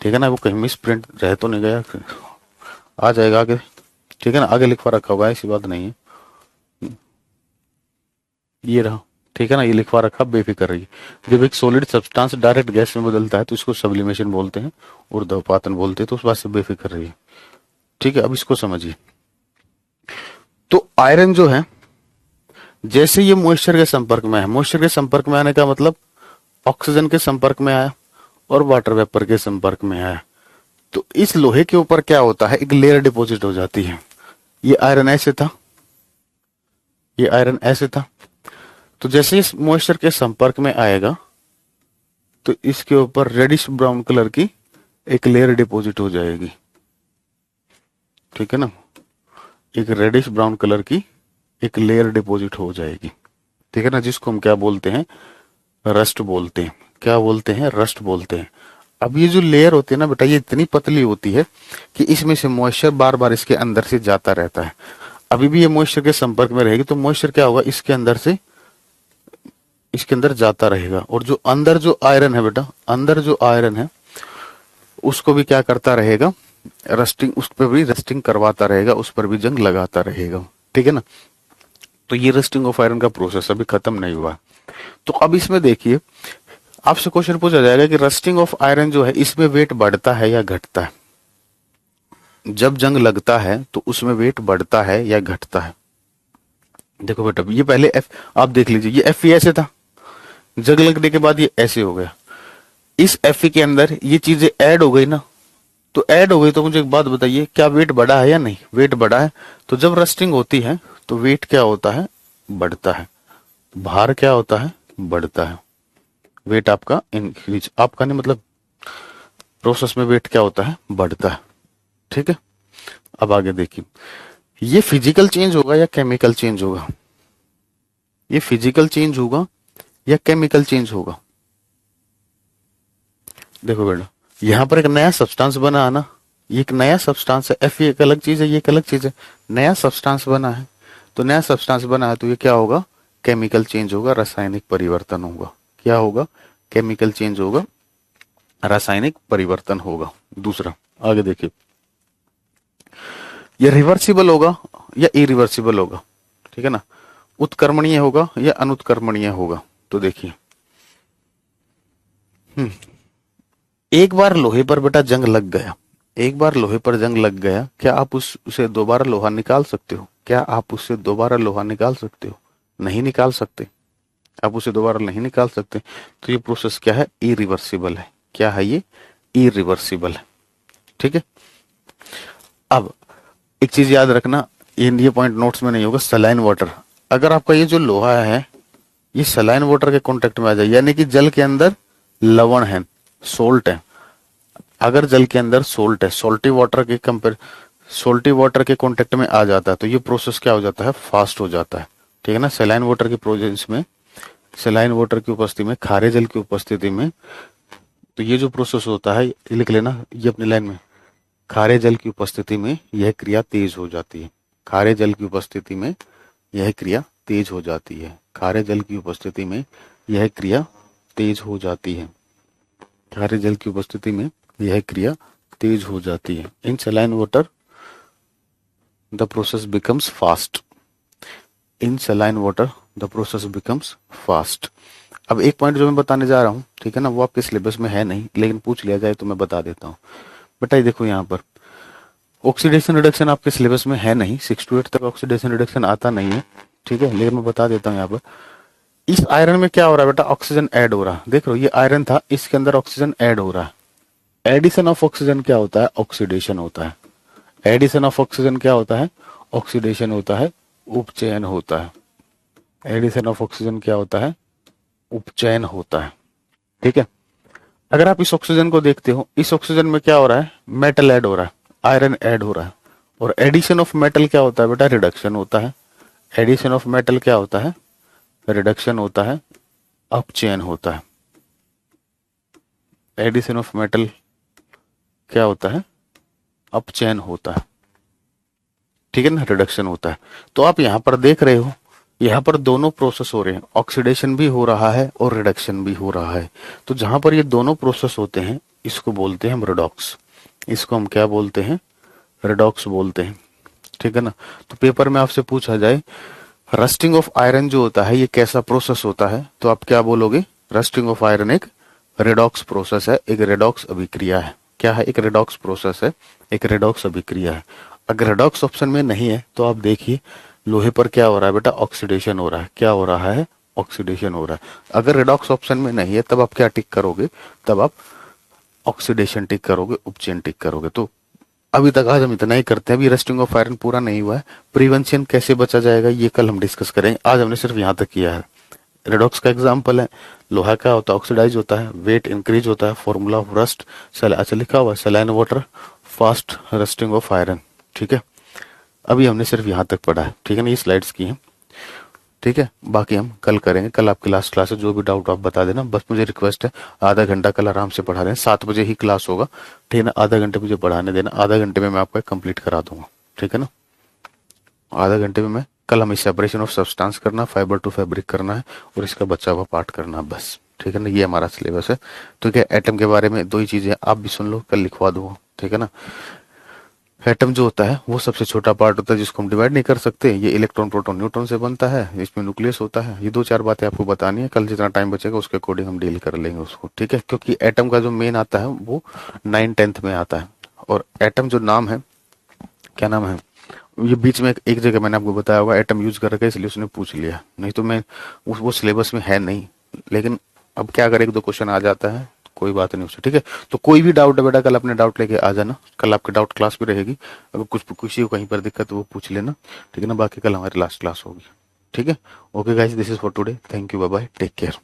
ठीक है ना। वो कहीं मिस प्रिंट रह तो नहीं गया, आ जाएगा आगे, ठीक है ना। आगे लिखवा रखा होगा, ऐसी बात नहीं है, ये रहा, ठीक है ना, ये लिखवा रखा, बेफिक्र रहिए। जब एक सॉलिड सब्सटेंस डायरेक्ट गैस में बदलता है तो इसको सब्लिमेशन बोलते हैं, ऊर्ध्वपातन बोलते हैं। तो उस बात से बेफिक्र रहिए, ठीक है। अब इसको समझिए, तो आयरन जो है, जैसे ये मॉइस्चर के संपर्क में है, मॉइस्चर के संपर्क में आने का मतलब ऑक्सीजन के संपर्क में आया और वाटर वेपर के संपर्क में आया, तो इस लोहे के ऊपर क्या होता है, एक लेयर डिपॉजिट हो जाती है। ये आयरन ऐसे था, ये आयरन ऐसे था, तो जैसे इस मॉइस्चर के संपर्क में आएगा तो इसके ऊपर रेडिश ब्राउन कलर की एक लेयर डिपॉजिट हो जाएगी, ठीक है ना। एक रेडिश ब्राउन कलर की एक लेयर डिपॉजिट हो जाएगी, ठीक है ना, जिसको हम क्या बोलते हैं, रस्ट बोलते हैं। क्या बोलते हैं, रस्ट बोलते हैं। अब ये जो लेयर होती है ना बेटा, ये इतनी पतली होती है कि इसमें से मॉइस्चर बार बार इसके अंदर से जाता रहता है। अभी भी ये मॉइस्चर के संपर्क में रहेगी तो मॉइस्चर क्या होगा, इसके अंदर से, इसके अंदर जाता रहेगा। और जो अंदर जो आयरन है बेटा, अंदर जो आयरन है उसको भी क्या करता रहेगा, रस्टिंग, उस पर भी रस्टिंग करवाता रहेगा, उस पर भी जंग लगाता रहेगा, ठीक है ना। तो ये रस्टिंग ऑफ आयरन का प्रोसेस अभी खत्म नहीं हुआ। तो अब इसमें देखिए, आपसे क्वेश्चन पूछा जाएगा कि रस्टिंग ऑफ आयरन जो है इसमें वेट बढ़ता है या घटता है। जब जंग लगता है तो उसमें वेट बढ़ता है या घटता है। देखो बेटा, ये पहले एफ, आप देख लीजिए, ये एफ ऐसे था, जंग लगने के बाद ये ऐसे हो गया। इस एफ के अंदर ये चीजें ऐड हो गई ना, तो ऐड हो गई तो मुझे एक बात बताइए, क्या वेट बढ़ा है या नहीं, वेट बढ़ा है। तो जब रस्टिंग होती है तो वेट क्या होता है, बढ़ता है, भार क्या होता है, बढ़ता है, वेट आपका इंक्रीज, आपका नहीं मतलब प्रोसेस में वेट क्या होता है, बढ़ता है, ठीक है। अब आगे देखिए, ये फिजिकल चेंज होगा या केमिकल चेंज होगा, ये फिजिकल चेंज होगा या केमिकल चेंज होगा। देखो बेटा, यहां पर एक नया सब्सटेंस बना है ना, ये एक नया सब्सटेंस है, एफ एक अलग चीज है, ये एक अलग चीज है, नया सब्सटेंस बना है। तो नया सब्सटेंस बना है तो ये क्या होगा, केमिकल चेंज होगा, रासायनिक परिवर्तन होगा। क्या होगा, केमिकल चेंज होगा, रासायनिक परिवर्तन होगा। दूसरा, आगे देखिए, ये रिवर्सिबल होगा या इरिवर्सिबल होगा, ठीक है ना। उत्कर्मणीय होगा या अनुत्कर्मणीय होगा? तो देखिए, एक बार लोहे पर बेटा जंग लग गया, एक बार लोहे पर जंग लग गया, क्या आप उसे दोबारा लोहा निकाल सकते हो? क्या आप उससे दोबारा लोहा निकाल सकते हो? नहीं निकाल सकते, आप उसे दोबारा नहीं निकाल सकते। तो ये प्रोसेस क्या है? इरिवर्सिबल है। क्या है ये? इरिवर्सिबल है। ठीक है। अब एक चीज याद रखना, ये पॉइंट नोट्स में नहीं होगा, सलाइन वाटर, अगर आपका ये जो लोहा है ये सलाइन वाटर के कांटेक्ट में आ जाए, यानी कि जल के अंदर लवण है, सोल्ट है, अगर जल के अंदर सोल्ट है, सोल्टी वाटर के कांटेक्ट में आ जाता है, तो ये प्रोसेस क्या हो जाता है? फास्ट हो जाता है। ठीक है ना। सलाइन वाटर की प्रोसेस में, सलाइन वाटर की उपस्थिति में, खारे जल की उपस्थिति में, तो ये जो प्रोसेस होता है, ये लिख लेना ये अपनी लाइन में, खारे जल की उपस्थिति में यह क्रिया तेज हो जाती है। खारे जल की उपस्थिति में यह क्रिया तेज हो जाती है। खारे जल की उपस्थिति में यह क्रिया तेज हो जाती है। खारे जल की उपस्थिति में यह क्रिया तेज हो जाती है। In saline water the process becomes fast. In saline water the process becomes fast. अब एक पॉइंट जो मैं बताने जा रहा हूं, ठीक है ना, वो आपके सिलेबस में है नहीं, लेकिन पूछ लिया जाए तो मैं बता देता हूं। बेटा ये देखो, यहाँ पर ऑक्सीडेशन रिडक्शन आपके सिलेबस में है नहीं, 6 to 8 तक ऑक्सीडेशन रिडक्शन आता नहीं है। ठीक है, लेकिन मैं बता देता हूँ यहाँ पर इस आयरन में क्या हो रहा है बेटा? ऑक्सीजन ऐड हो रहा है। देख लो, ये आयरन था, इसके अंदर ऑक्सीजन ऐड हो रहा है। एडिशन ऑफ ऑक्सीजन क्या होता है? ऑक्सीडेशन होता है। एडिशन ऑफ ऑक्सीजन क्या होता है? ऑक्सीडेशन होता है, उपचयन होता है। एडिशन ऑफ ऑक्सीजन क्या होता है? उपचयन होता है। ठीक है। अगर आप इस ऑक्सीजन को देखते हो, इस ऑक्सीजन में क्या हो रहा है? मेटल ऐड हो रहा है, आयरन ऐड हो रहा है। और एडिशन ऑफ मेटल क्या होता है बेटा? रिडक्शन होता है। एडिशन ऑफ मेटल क्या होता है? रिडक्शन होता है, अपचयन होता है। एडिशन ऑफ मेटल क्या होता है? अपचयन होता है। ठीक है ना, रिडक्शन होता है। तो आप यहां पर देख रहे हो, यहां पर दोनों प्रोसेस हो रहे हैं, ऑक्सीडेशन भी हो रहा है और रिडक्शन भी हो रहा है। तो जहां पर ये दोनों प्रोसेस होते हैं, इसको बोलते हैं हम रिडॉक्स। इसको हम क्या बोलते हैं? रिडॉक्स बोलते हैं। ठीक है ना। तो पेपर में आपसे पूछा जाए रस्टिंग ऑफ आयरन जो होता है ये कैसा प्रोसेस होता है, तो आप क्या बोलोगे? रस्टिंग ऑफ आयरन एक रेडॉक्स प्रोसेस है, एक रेडॉक्स अभिक्रिया है। क्या है? एक रेडॉक्स प्रोसेस है, एक रेडॉक्स अभिक्रिया है। अगर रेडॉक्स ऑप्शन में नहीं है तो आप देखिए लोहे पर क्या हो रहा है बेटा? ऑक्सीडेशन हो रहा है। क्या हो रहा है? ऑक्सीडेशन हो रहा है। अगर रेडॉक्स ऑप्शन में नहीं है तब आप क्या टिक करोगे? तब आप ऑक्सीडेशन टिक करोगे, उपचयन टिक करोगे। तो अभी तक आज हम इतना ही करते हैं, अभी रस्टिंग ऑफ आयरन पूरा नहीं हुआ है। प्रिवेंशन कैसे बचा जाएगा ये कल हम डिस्कस करेंगे, आज हमने सिर्फ यहाँ तक किया है। रेडॉक्स का एग्जांपल है, लोहा क्या होता है? ऑक्सीडाइज होता है, वेट इंक्रीज होता है, फॉर्मूला ऑफ रस्ट अच्छा लिखा हुआ है, saline water, fast rusting of iron. ठीक है, अभी हमने सिर्फ यहाँ तक पढ़ा है। ठीक है ना, ये स्लाइड्स की है। ठीक है, बाकी हम कल करेंगे। कल आपकी लास्ट क्लास है, जो भी डाउट आप बता देना। बस मुझे रिक्वेस्ट है, आधा घंटा कल आराम से पढ़ा दें, 7 बजे ही क्लास होगा। ठीक है ना, आधा घंटे मुझे पढ़ाने देना, आधा घंटे में मैं आपको कंप्लीट करा दूंगा। ठीक है ना, आधा घंटे में मैं, कल हमें सेपरेशन ऑफ सब्सटेंस करना, फाइबर टू फैब्रिक करना है और इसका बचा हुआ पार्ट करना है, बस। ठीक है ना, ये हमारा सिलेबस है। तो क्या एटम के बारे में 2 ही चीजें आप भी सुन लो, कल लिखवा दूंगा। ठीक है ना, एटम जो होता है वो सबसे छोटा पार्ट होता है जिसको हम डिवाइड नहीं कर सकते। ये इलेक्ट्रॉन प्रोटॉन न्यूट्रॉन से बनता है, इसमें न्यूक्लियस होता है। ये 2-4 बातें आपको बतानी है, कल जितना टाइम बचेगा उसके अकॉर्डिंग हम डील कर लेंगे उसको। ठीक है, क्योंकि एटम का जो मेन आता है वो 9-10th में आता है। और एटम जो नाम है, क्या नाम है, ये बीच में एक जगह मैंने आपको बताया होगा, एटम यूज कर रखा है इसलिए उसने पूछ लिया, नहीं तो मैं वो सिलेबस में है नहीं। लेकिन अब क्या अगर 1-2 क्वेश्चन आ जाता है, कोई बात नहीं उससे। ठीक है, तो कोई भी डाउट है बेटा, कल अपने डाउट लेके आ जाना, कल आपकी डाउट क्लास भी रहेगी। अगर कुछ किसी को कहीं पर दिक्कत है वो पूछ लेना। ठीक है ना, बाकी कल हमारी लास्ट क्लास होगी। ठीक है, okay guys, this is for today, thank you, bye bye, take care.